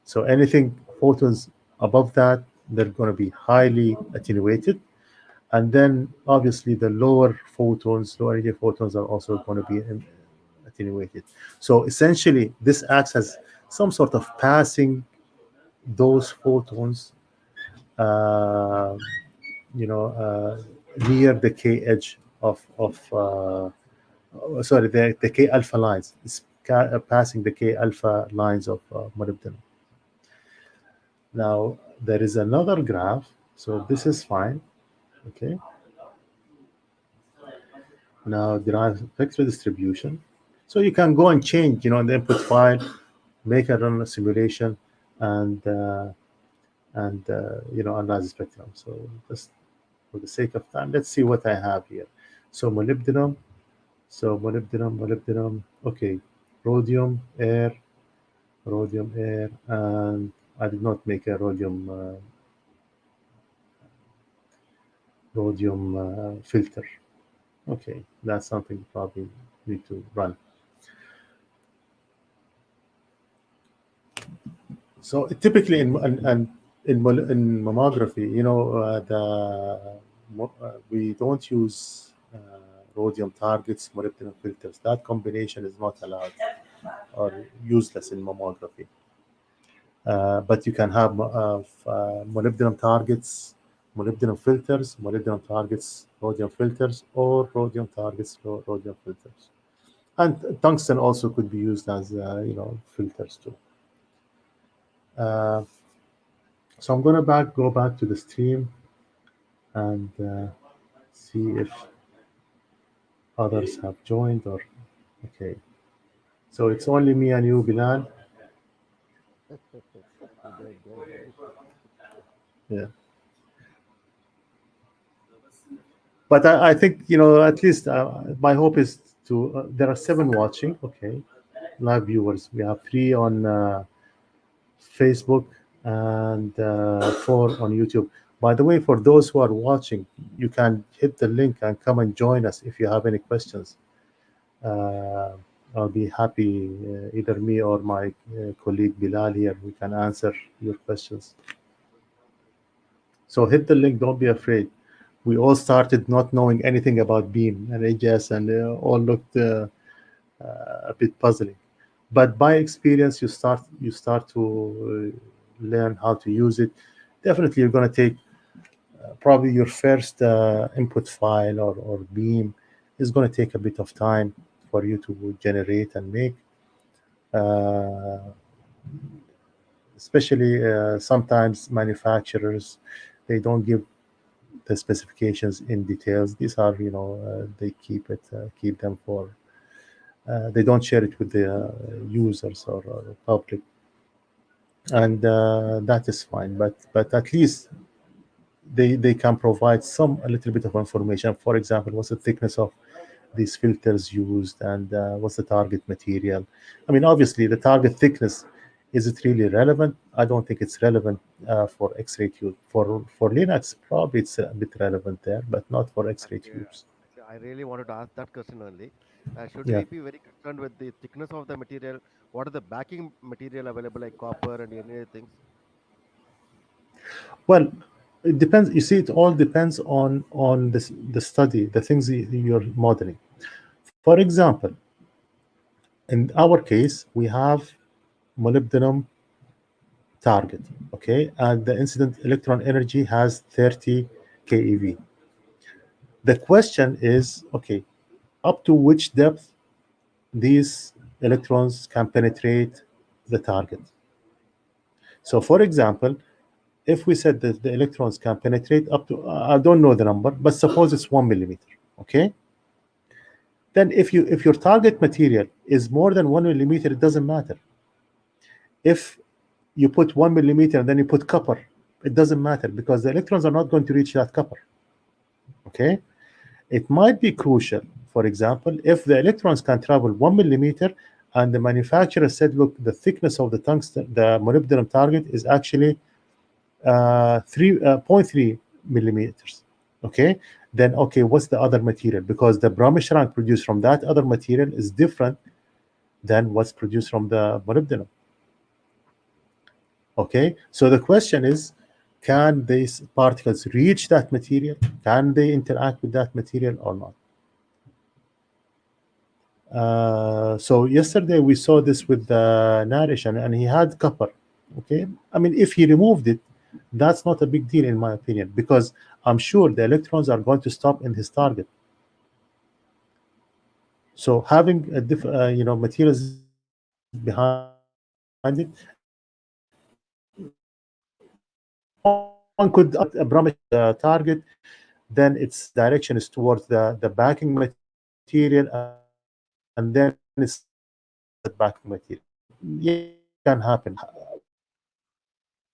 So anything photons above that, they're going to be highly attenuated. And then obviously the lower photons, low energy photons are also going to be attenuated. So essentially, this acts as some sort of passing those photons, uh, near the K edge sorry, the K alpha lines. It's passing the K alpha lines of molybdenum. Now there is another graph. So this is fine. Okay. Now derive vector distribution. So you can go and change, in the input file, make a run a simulation, and analyze the spectrum. So just for the sake of time, let's see what I have here. So molybdenum. So molybdenum. Okay, rhodium, air, and I did not make a rhodium filter. Okay, that's something you probably need to run. So typically in mammography, we don't use rhodium targets, molybdenum filters. That combination is not allowed or useless in mammography. But you can have molybdenum targets, molybdenum filters, molybdenum targets, rhodium filters, or rhodium targets, rhodium filters. And tungsten also could be used as filters too. So I'm going to go back to the stream and see if others have joined or okay. So it's only me and you, Bilal. Great, great. Yeah. But I think at least my hope is to. There are 7 watching. Okay, live viewers. We have 3 on Facebook and 4 on YouTube. By the way, for those who are watching, you can hit the link and come and join us if you have any questions. Uh, I'll be happy, either me or my colleague Bilal here, we can answer your questions. So hit the link, don't be afraid. We all started not knowing anything about Beam and AJS, and all looked a bit puzzling. But by experience, you start to learn how to use it. Definitely, you're going to take probably your first input file or Beam is going to take a bit of time for you to generate and make. Uh, Especially sometimes manufacturers, they don't give the specifications in details. These are, they keep them for. They don't share it with the users or public, and that is fine. But at least they can provide a little bit of information. For example, what's the thickness of these filters used, and what's the target material. I mean, obviously, the target thickness, is it really relevant? I don't think it's relevant for X-ray tube. For Linux, probably it's a bit relevant there, but not for X-ray Actually, tubes. I really wanted to ask that question only. Should Yeah. we be very concerned with the thickness of the material? What are the backing material available, like copper and any other things? Well, it depends. You see, it all depends on the study, the things you're modeling. For example, in our case, we have molybdenum target, okay, and the incident electron energy has 30 keV. The question is, okay, up to which depth these electrons can penetrate the target. So, for example, if we said that the electrons can penetrate up to, I don't know the number, but suppose it's 1 millimeter, okay? Then if your target material is more than 1 millimeter, it doesn't matter. If you put 1 millimeter and then you put copper, it doesn't matter because the electrons are not going to reach that copper, okay? It might be crucial, for example, if the electrons can travel 1 millimeter and the manufacturer said, look, the thickness of the tungsten, the molybdenum target is actually 0.3 millimeters. Okay, then okay, what's the other material? Because the bromishrank produced from that other material is different than what's produced from the molybdenum. Okay, so the question is, can these particles reach that material? Can they interact with that material or not? So yesterday we saw this with the Narish, and he had copper. Okay, I mean, if he removed it, that's not a big deal in my opinion, because I'm sure the electrons are going to stop in his target. So having a materials behind it, one could a bromide target, then its direction is towards the backing material, and then it's that backing material. Yeah, it can happen.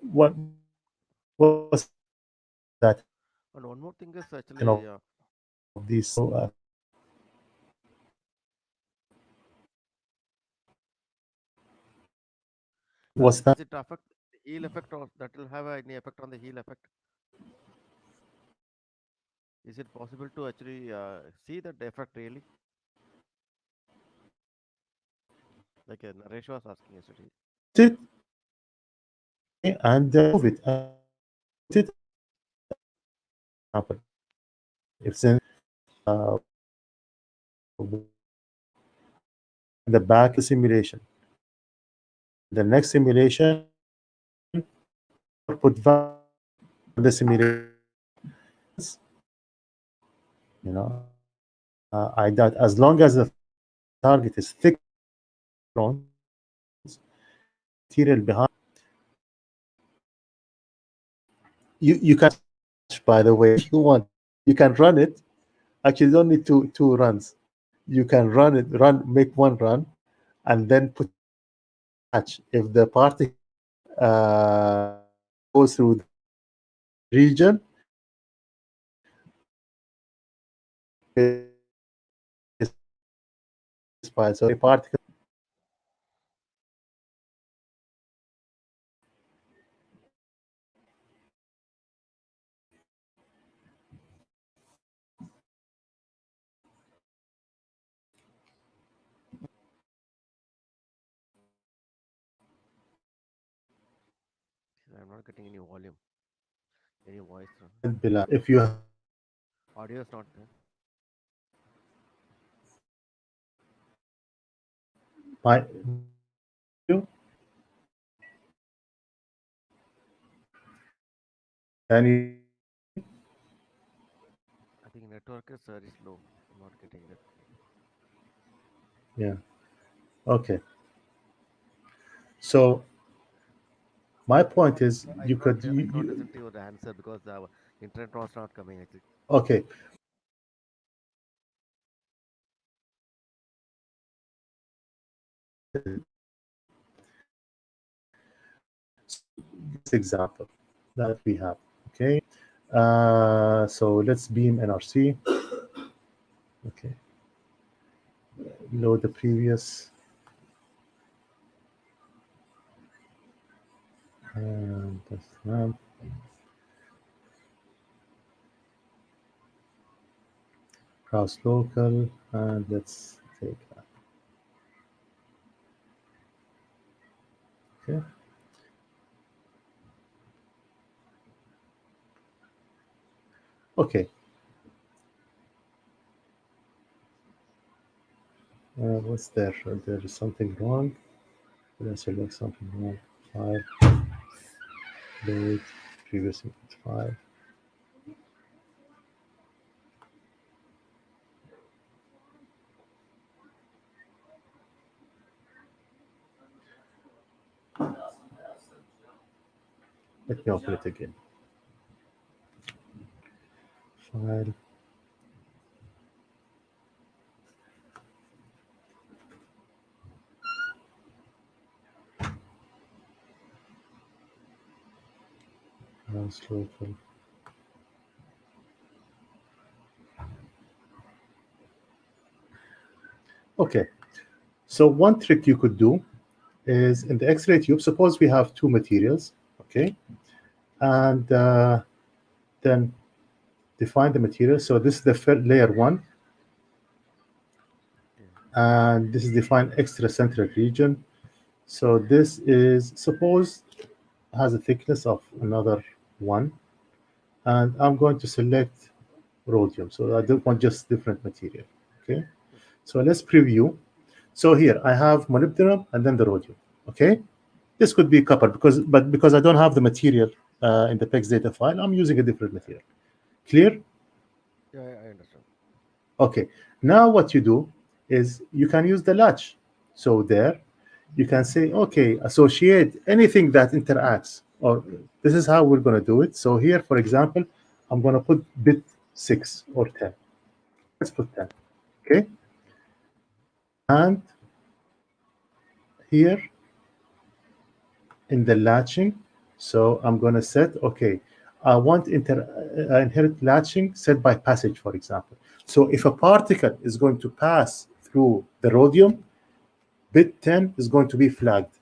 What was that happen? And one more thing is actually, Of these what's does that? it affect the heel effect, or that will have any effect on the heel effect? Is it possible to actually see that effect really? Like Naresh was asking yesterday. It and move it it happen. If since the back simulation, the next simulation put the simulation, I that as long as the target is thick material behind, you can, by the way, if you want, you can run it. Actually, you don't need two runs. You can make one run, and then put patch. If the particle goes through the region, so a particle. I'm not getting any volume, any voice. If you Audio is not there. my can you I think network is very slow. I'm not getting that. yeah, okay. So my point is, I you could not could I could not listen to your answer because the internet was not coming actually. okay. This example that we have, okay. So let's beam NRC. Okay, load the previous and cross local, and let's take that. Okay. Okay. What's there? There is something wrong. Did I select something wrong? File, load, previous input file. Let me open it again. File. Local. Okay, so one trick you could do is in the X-ray tube, suppose we have two materials, okay, and then define the material. So this is the layer 1, and this is defined extracentric region. So this is, suppose, has a thickness of another 1, and I'm going to select rhodium. So I don't want just different material, okay? So let's preview. So here I have molybdenum and then the rhodium, okay? This could be copper, because I don't have the material in the PEX data file, I'm using a different material. Clear? Yeah, I understand. Okay, now what you do is you can use the latch. So there, you can say, okay, associate anything that interacts, or this is how we're going to do it. So here, for example, I'm going to put bit 6 or 10. Let's put 10, okay? And here in the latching, so I'm going to set, okay, I want inherit latching set by passage, for example. So if a particle is going to pass through the rhodium, bit 10 is going to be flagged.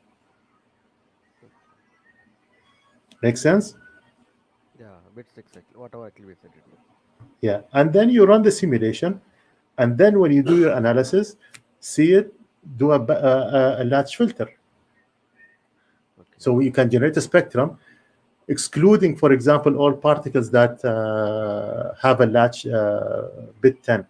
Make sense? Yeah, bit 6, whatever actually we said it. Yeah, and then you run the simulation, and then when you do your analysis, see it, do a latch filter. Okay. So you can generate a spectrum, excluding, for example, all particles that have a latch bit 10.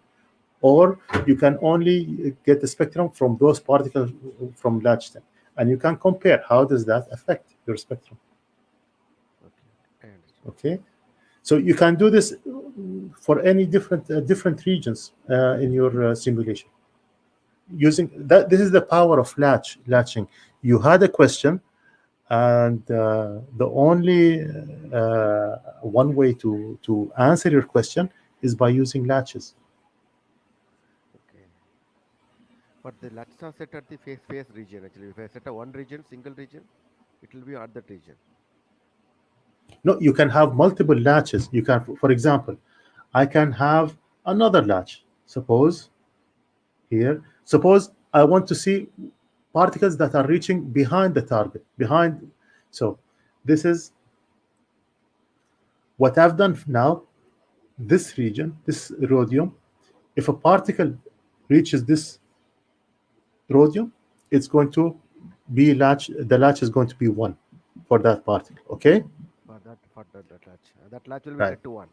Or you can only get the spectrum from those particles from latch 10. And you can compare how does that affect your spectrum. Okay, I understand. Okay, so you can do this for any different regions in your simulation. Using that, this is the power of latching. You had a question, and the only one way to answer your question is by using latches. Okay. But the latches are set at the face region actually. If I set a one region, single region, it will be at that region. No, you can have multiple latches. You can, for example, I can have another latch. Suppose here, suppose I want to see particles that are reaching behind the target, behind. So this is what I've done now. This region, this rhodium, if a particle reaches this rhodium, it's going to be latch. The latch is going to be 1 for that particle. Okay. That latch will be Right. set to 1.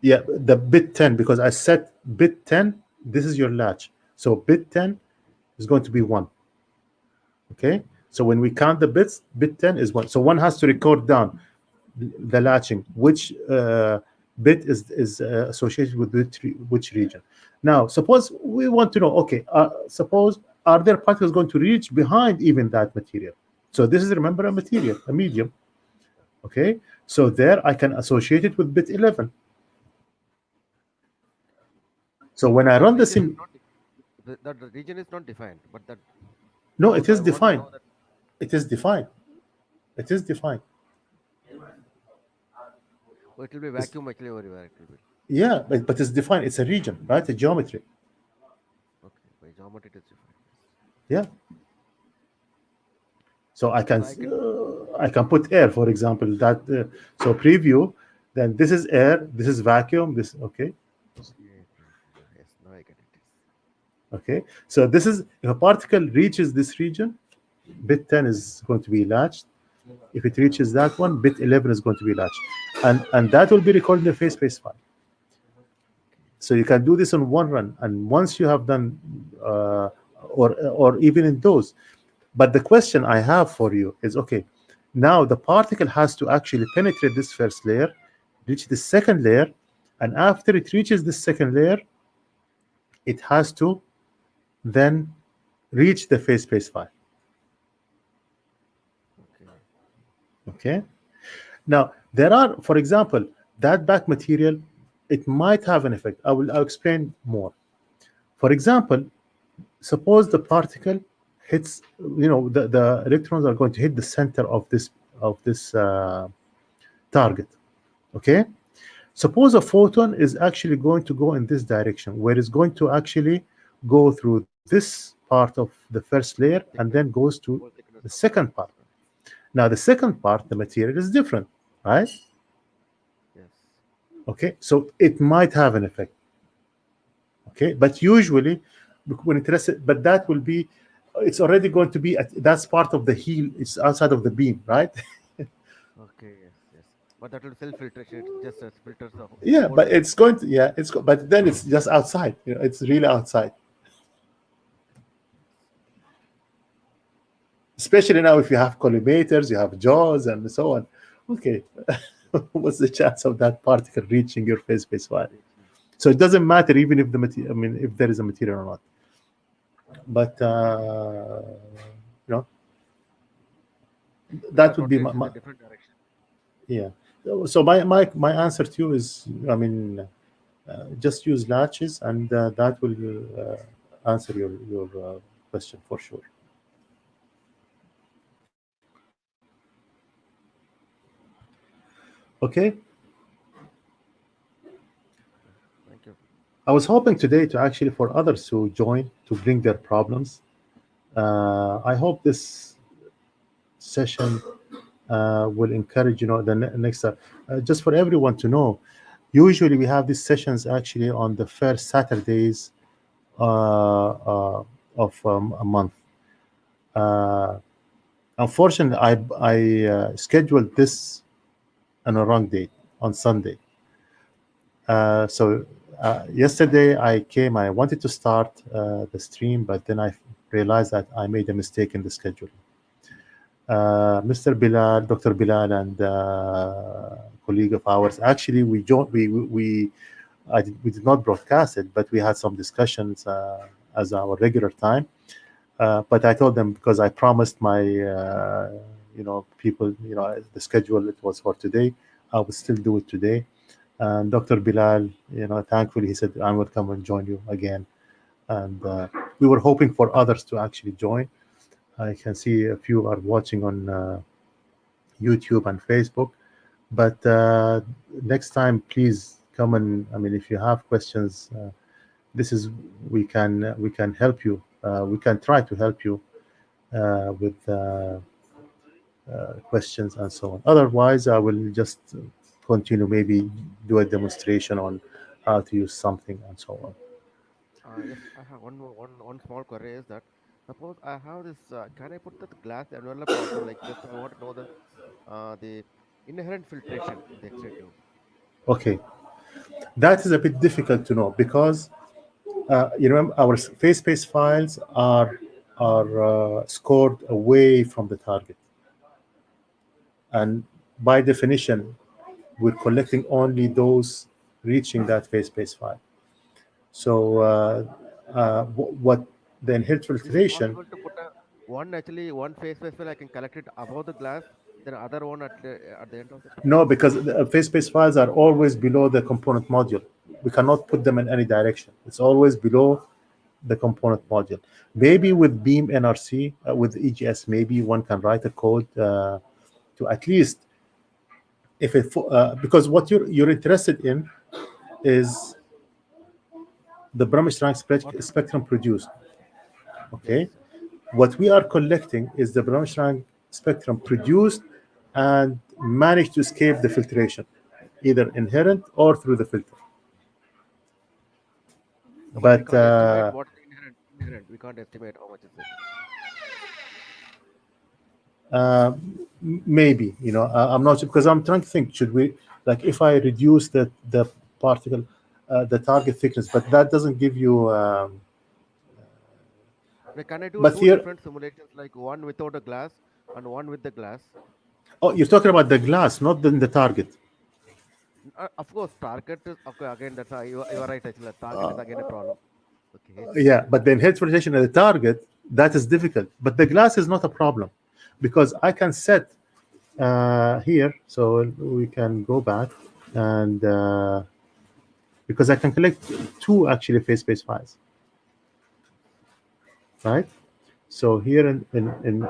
Yeah, the bit 10, because I set bit 10. This is your latch. So bit 10 is going to be 1. Okay. So when we count the bits, bit 10 is 1. So one has to record down the latching, which bit is associated with which region. Now, suppose we want to know, okay, suppose are there particles going to reach behind even that material? So this is, remember, a material, a medium. Okay, so there I can associate it with bit 11. So when I run the sim, That the region is not defined, but that no, it suppose is I want to defined. know that. It is defined. It is defined. Oh, it will be It's, vacuum actually everywhere. It will be. yeah, but it's defined. It's a region, right? A geometry. Okay, by geometry it is defined. Yeah. So So I can put air, for example. That so preview. Then this is air. This is vacuum. This, okay. Yes, now I get it. Okay. So this is, if a particle reaches this region, bit 10 is going to be latched. If it reaches that one, bit 11 is going to be latched, and that will be recorded in the phase space file. So you can do this on one run, and once you have done, or even in those. But the question I have for you is, okay, now the particle has to actually penetrate this first layer, reach the second layer, and after it reaches the second layer, it has to then reach the phase space file. Okay. Okay. Now, there are, for example, that back material, it might have an effect. I'll explain more. For example, suppose the particle hits, the electrons are going to hit the center of this target. Okay. Suppose a photon is actually going to go in this direction, where it's going to actually go through this part of the first layer and then Thickness, goes to whole thickness the of the second part. particle. Now, the second part, the material is different, right? Yes. Okay, so it might have an effect. Okay, but usually, when interested, but that will be, it's already going to be that's part of the heel. It's outside of the beam, right? Okay. Yes. Yes. But that will self filtration. It just filters the Yeah, whole but beam. it's going to, yeah, but then it's just outside. It's really outside. Especially now, if you have collimators, you have jaws, and so on. Okay, what's the chance of that particle reaching your phase space file? Reaching. So it doesn't matter even if the material, I mean, if there is a material or not. But you know, Because that that would be rotates in the different direction. yeah. So my answer to you is, I mean, just use latches, and that will answer your question for sure. Okay. Okay. Thank you. I was hoping today to actually for others to join to bring their problems. I hope this session will encourage the next just for everyone to know. Usually we have these sessions actually on the first Saturdays of a month. Uh, Unfortunately, I scheduled this on a wrong date on Sunday. So yesterday I came. I wanted to start the stream, but then I realized that I made a mistake in the schedule. Mr. Bilal, Dr. Bilal, and colleague of ours. Actually, we did not broadcast it, but we had some discussions as our regular time. But I told them, because I promised my people, the schedule it was for today. I would still do it today. And Dr. Bilal, thankfully he said, I will come and join you again. And we were hoping for others to actually join. I can see a few are watching on YouTube and Facebook. But next time, please come, and I mean, if you have questions, this is we can help you. We can try to help you with questions and so on. Otherwise, I will just continue, maybe do a demonstration on how to use something and so on. Yes, I have one small query is that suppose I have this. Can I put the glass envelope also like just I want to know the inherent filtration in the X-ray tube. Okay, that is a bit difficult to know, because you remember our phase space files are scored away from the target, and by definition, we're collecting only those reaching that phase space file. So what the inherent Is it filtration? possible to put a one actually one phase space file I can collect it above the glass, then other one at the end of the No, because the phase space files are always below the component module. We cannot put them in any direction. It's always below the component module. Maybe with Beam NRC, with EGS, maybe one can write a code to at least, if it because what you're interested in is the Brahms-Rank particle. spectrum produced. Yes. Okay, what we are collecting is the Brahms-Rank spectrum produced and managed to escape the filtration, either inherent or through the filter. But we But can't estimate what is inherent. Inherent. We can't estimate how much is it. uh, maybe, I'm not sure, because I'm trying to think, should we, like, if I reduce the particle, the target thickness, but that doesn't give you Like, can I do but two here. different simulations, like one without a glass and one with the glass? Oh, you're talking about the glass, not the target. Of course, target is okay. Again, you are right. Actually, target is again a problem. Okay. Yeah, but the enhanced filtration at the target, that is difficult, but the glass is not a problem, because I can set here, so we can go back and because I can collect two actually phase space files, right? So here in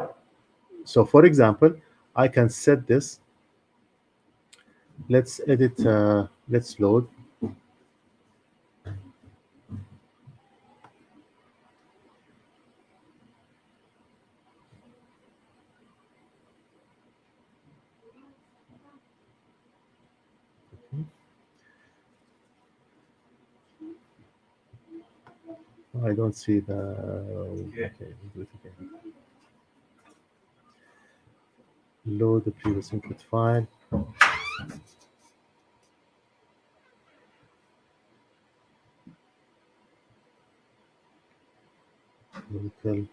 so for example, I can set this. Let's edit. Let's load. I don't see the. Okay, do it again. Load the previous input file. Local.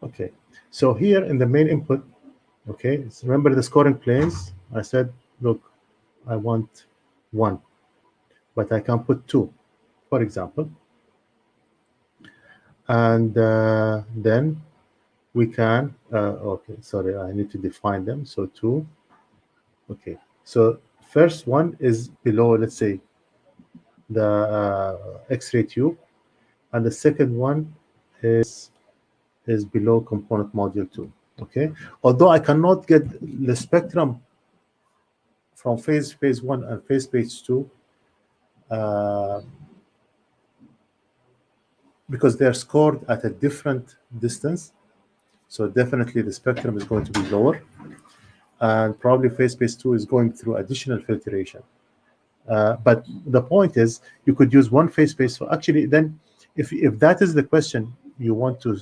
Okay, so here in the main input, okay, so remember the scoring planes? I said, look, I want 1, but I can put 2, for example. And then we can, okay, sorry, I need to define them. So 2, okay. So first one is below, let's say, the X-ray tube, and the second one is below component module 2. Okay, although I cannot get the spectrum from phase 1 and phase 2 because they're scored at a different distance, so definitely the spectrum is going to be lower, and probably phase 2 is going through additional filtration. But the point is, you could use one phase space. So actually, then, if that is the question you want to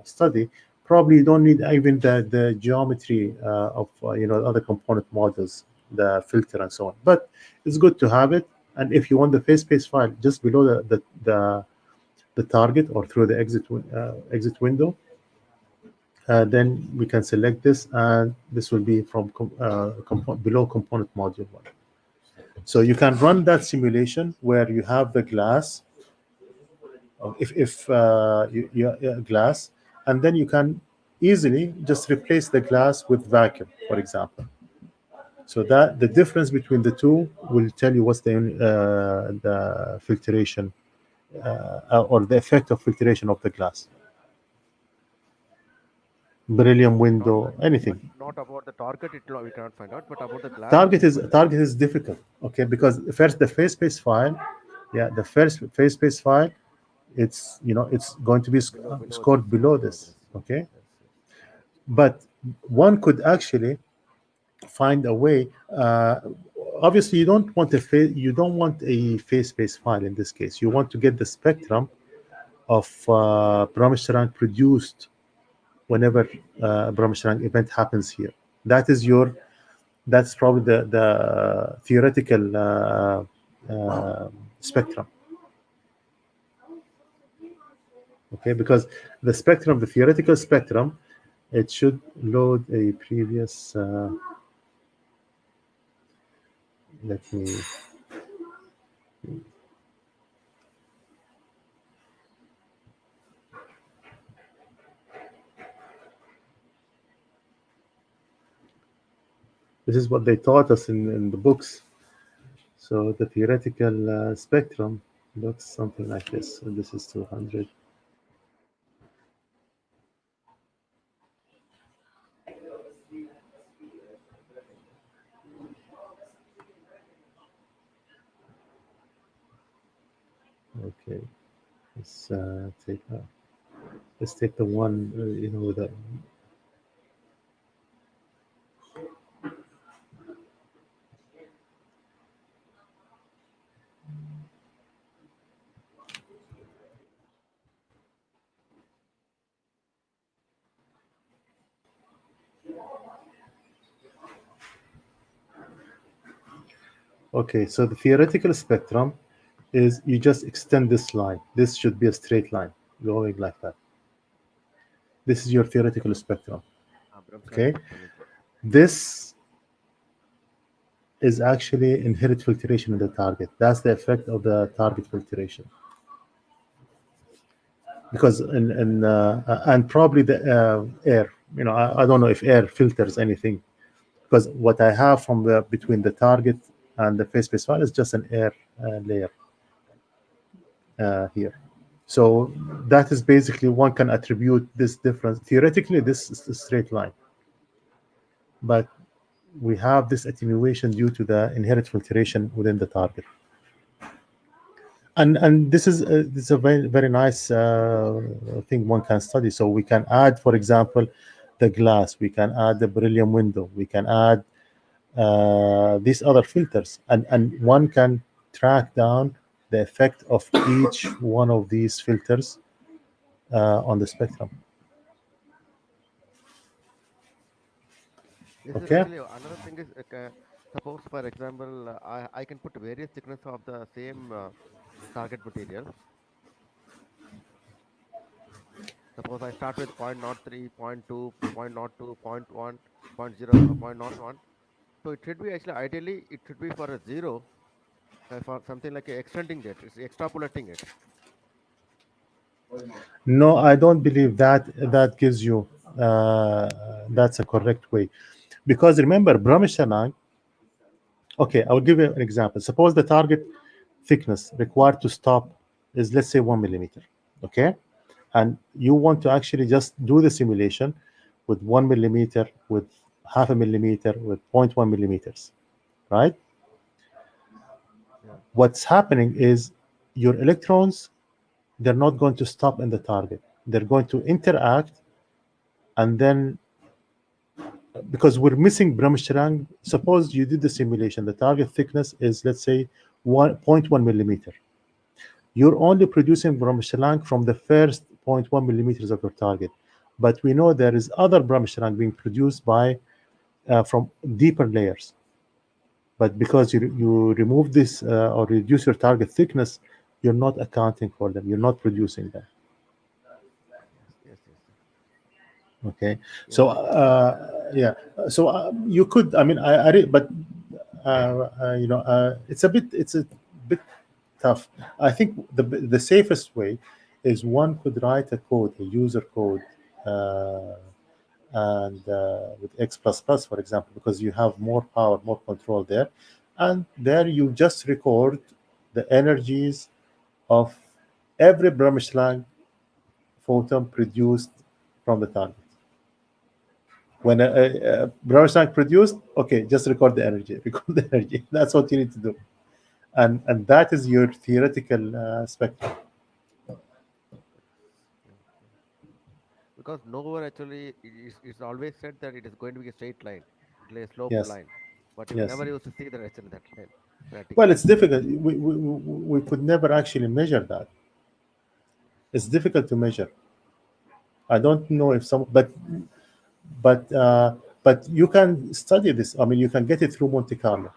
study, probably you don't need even the geometry of other component models, the filter and so on. But it's good to have it. And if you want the phase space file just below the target or through the exit window, then we can select this, and this will be from below component module 1. So you can run that simulation where you have the glass, if glass, and then you can easily just replace the glass with vacuum, for example. So that the difference between the two will tell you what's the filtration or the effect of filtration of the glass. Beryllium window, anything. Not about the target, we cannot find out, but about the glass. Target is difficult, okay, because first the phase space file, the first phase space file, it's it's going to be scored below this, okay. But one could actually find a way. Obviously, you don't want a phase space file in this case. You want to get the spectrum of Brahmstrang produced whenever Brahmstrang event happens here. That's probably the theoretical spectrum. Okay, because the spectrum, the theoretical spectrum, it should load a previous. Let me. This is what they taught us in the books. So the theoretical spectrum looks something like this. So this is 200. Okay, let's take the one that. Okay, so the theoretical spectrum is you just extend this line. This should be a straight line going like that. This is your theoretical spectrum. Okay, this is actually inherent filtration in the target. That's the effect of the target filtration. because and probably the air. I don't know if air filters anything, because what I have from the between the target and the phase space file is just an air layer here. So that is basically one can attribute this difference. Theoretically, this is a straight line, but we have this attenuation due to the inherent filtration within the target. And this is a very very nice thing one can study. So we can add, for example, the glass. We can add the beryllium window. We can add these other filters, and one can track down the effect of each one of these filters on the spectrum. This is Okay. actually another thing is suppose for example I can put various thickness of the same target material. Suppose I start with 0.03, 0.2, 0.02, 0.1, 0.0, 0.01. So it should be actually ideally it should be for a zero, for something like extending it, it's extrapolating it. No, I don't believe that that gives you uh, that's a correct way, because remember Brahmacharya. Okay, I will give you an example. Suppose the target thickness required to stop is, let's say, 1 millimeter. Okay, and you want to actually just do the simulation with 1 millimeter, with half a millimeter, with zero point 0.1 millimeters, right? Yeah. What's happening is your electrons, they're not going to stop in the target. They're going to interact, and then because we're missing Brahmacharya, suppose you did the simulation, the target thickness is, let's say, 1.1 millimeter. You're only producing Brahmacharya from the first zero point 0.1 millimeters of your target. But we know there is other Brahmacharya being produced by from deeper layers. But because you remove this or reduce your target thickness, you're not accounting for them. You're not producing them. Yes, yes, yes, yes. Okay. Yes, So I get it. yeah. So you could. I mean, but it's a bit tough. I think the safest way is one could write a code, a user code, uh, and with X++, for example, because you have more power, more control there, and there you just record the energies of every Brahmacharya photon produced from the target. When a Brahmacharya produced, okay, just record the energy, record the energy. That's what you need to do, and that is your theoretical spectrum. Yeah, yeah. Because nowhere actually it's always said that it is going to be a straight line, like a sloped Yes, line, but we yes. never used to see that actually that line Well, practically. it's difficult. We could never actually measure that. It's difficult to measure. I don't know if some, but but you can study this. I mean, you can get it through Monte Carlo.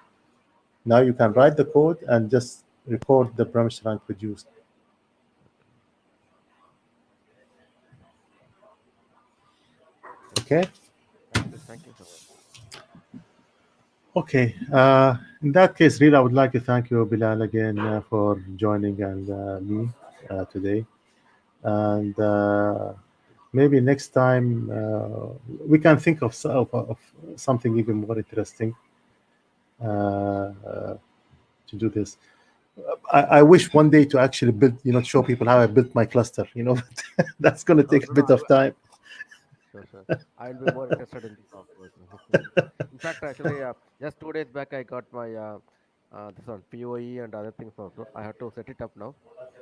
Now you can write the code and just record the Brahmacharya produced. Okay. Okay. Thank you so much. Okay. In that case, really, I would like to thank you, Bilal, again for joining and me today. And maybe next time we can think of something even more interesting to do this. I wish one day to actually build, show people how I built my cluster. But that's going to No, take a no, no. bit of time. Sure, sure. I'll be more interested in this, of course. In fact, actually, just 2 days back, I got my this one POE and other things also. I have to set it up now.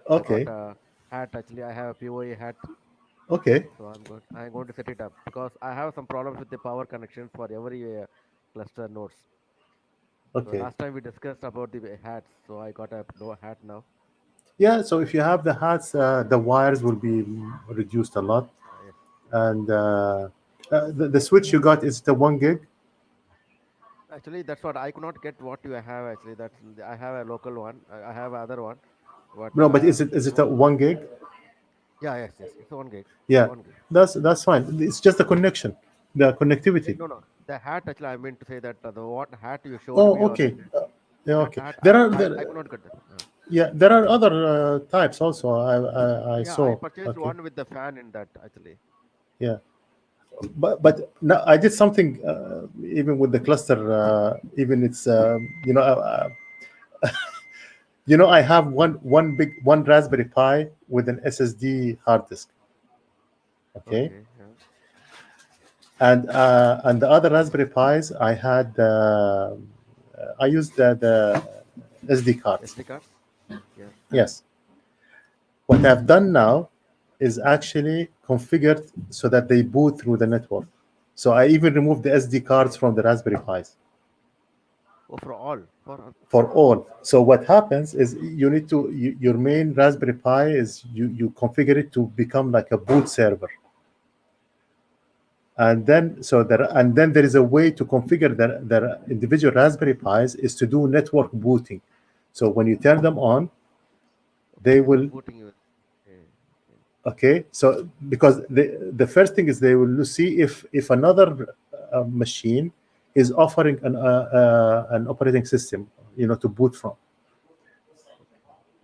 I got Okay. a hat. Actually, I have a POE hat, Okay. so I'm going to set it up because I have some problems with the power connections for every cluster nodes. So Okay. last time we discussed about the hats, so I got a no hat now. Yeah. So if you have the hats, the wires will be reduced a lot, Yes, yes. and the switch you got is the 1 gig. Actually, that's what I could not get. What you have actually? I have a local one. I have other one, but No, but is it a 1 gig? yeah, yes, yes. It's 1 gig. Yeah, 1 gig. that's fine. It's just the connection, the connectivity. No, no. The hat actually, I meant to say that the what hat you showed me Oh, or okay. the Yeah, that okay. hat There I are I, I there, could not get that. Yeah, there are other types also. I Yeah, I saw. purchased Okay. one with the fan in that actually. Yeah, but no, I did something even with the cluster. Even it's I have one Raspberry Pi with an SSD hard disk. Okay, Okay, yeah. and the other Raspberry Pis I had. I used the SD cards. SD cards? Yeah. Yes. What I've done now is actually configured so that they boot through the network. So I even removed the SD cards Okay. from the Raspberry Pis Oh, for all. For for all. So what happens is your main Raspberry Pi is you configure it to become like a boot server. And then there is a way to configure the individual Raspberry Pis is to do network booting. So when you turn them on, okay, they network will. booting you. Okay. Okay. Okay, so because the first thing is they will see if another machine is offering an operating system, to boot from. Okay.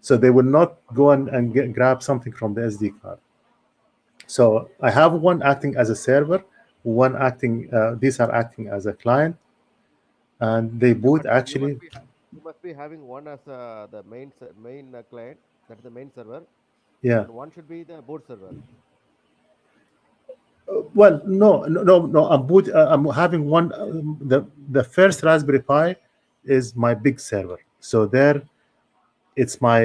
So they will not go and grab something from the SD card. So I have one acting as a server, one acting. These are acting as a client, and they Yeah, boot but actually. you must be having one as the main client, that is the main server, Yeah. and one should be the boot server. Well, no, no, no, no. I'm having one. The first Raspberry Pi is my big server. So there, it's my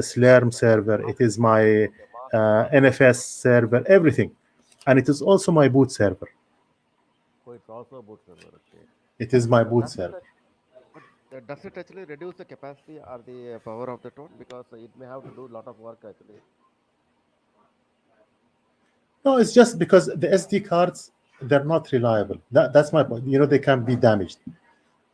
Slurm server. It is my Okay, master. NFS server. Everything, and it is also my boot server. Oh, it's also a boot server. Okay. It is my But boot server. does it actually reduce the capacity or the power of the tool? Because it may have to do a lot of work actually. No, it's just because the SD cards, they're not reliable. That's my point. They can be damaged,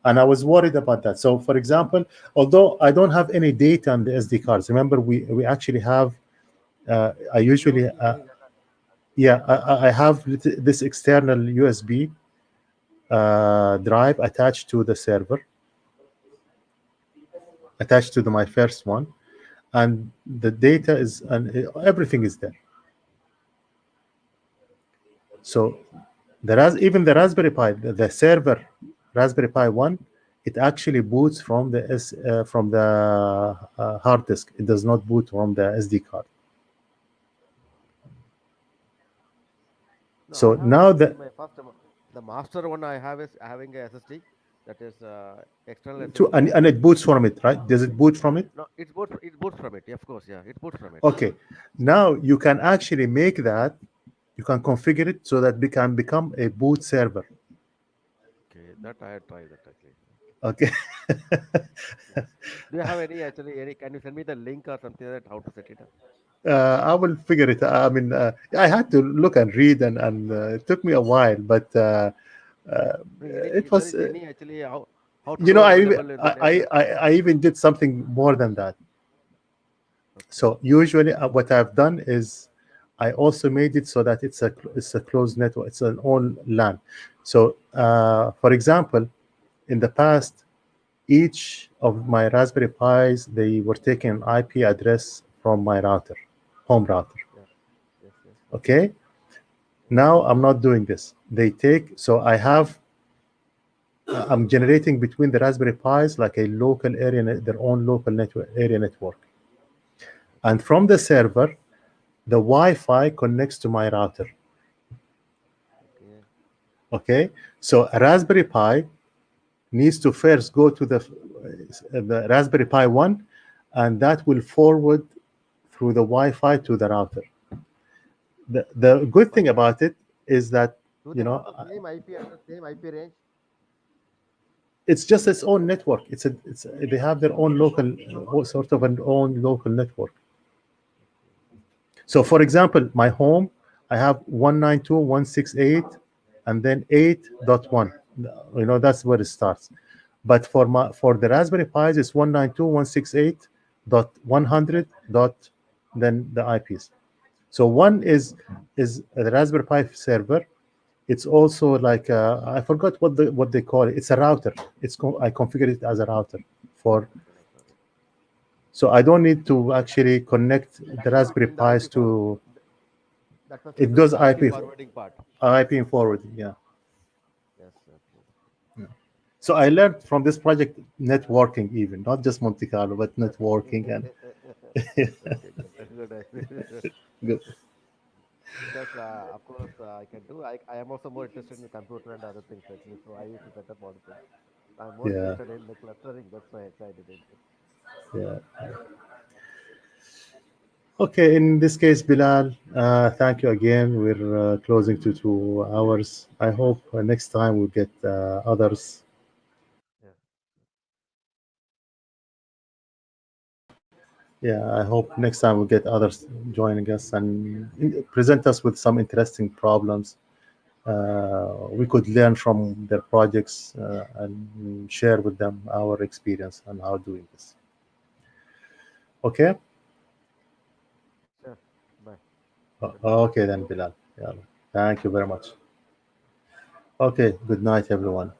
and I was worried about that. So, for example, although I don't have any data on the SD cards, remember we actually have. I usually, POC any data? yeah, I have this external USB drive attached to the server, attached to my first one, and the data is and everything is there. So even the Raspberry Pi, the server Raspberry Pi one, it actually boots from from the hard disk. It does not boot from the SD card. No, I So have now actually the my first the master one I have is having a SSD, that is external to SSD. and it boots from it, right? Does it boot from it? No, it boots from it. Of course, yeah, it boots from it. Okay. Now you can actually make that. You can configure it so that it can become a boot server. Okay, that I had tried that actually. Okay. Yeah. Do you have any actually any? Can you send me the link or something like that how to set it up? I will figure it. I mean, I had to look and read, and it took me a while, but No, any it if there was. is any actually how to do I, available in the I net I actually. I even did something more than that. Okay. So usually, what I've done is, I also made it so that it's a closed network. It's an own LAN. So, for example, in the past, each of my Raspberry Pis, they were taking an IP address from my router, home router. Yeah. Yes. Yes. Okay. Yeah. Now I'm not doing this. So I have, I'm generating between the Raspberry Pis like a local area, their own local network, area network. And Okay. from the server, the Wi-Fi connects to my router. Okay. Okay. So a Raspberry Pi needs to first go to the Raspberry Pi 1, and that will forward through the Wi-Fi to the router. The good But thing about it is that, do you they know, have the same IP address, same IP range? it's just its own network. They have their own local, sort of an own local network. Okay. So, for example, my home, I have 192.168 and then 8.1. That's where it starts. But for the Raspberry Pis, it's 192.168.100 dot then the IPs. So one is the Raspberry Pi server. It's also like I forgot what they call it. It's a router. I configured it as a router for Okay. Router. So I don't need to actually connect the Raspberry in the Pis IP forward. to. That must be It doing does the IP IP forwarding part. forwarding. Yeah. Yes, absolutely. So I learned from this project networking, even not just Monte Carlo, but networking and Okay, good. good. Because of course I can do. I am also more interested in computer and other things actually. So I used to set up all the things. I'm more Yeah, interested in the clustering. That's why I did it. yeah. Okay, in this case, Bilal, thank you again. We're closing to 2 hours. I hope next time we'll get others. Yeah. Yeah, I hope next time we'll get others joining us and present us with some interesting problems. We could learn from their projects and share with them our experience on how doing this. Okay? Sure. Bye. Good night. Okay then, Bilal. Yeah. Thank you very much. Okay, good night, everyone.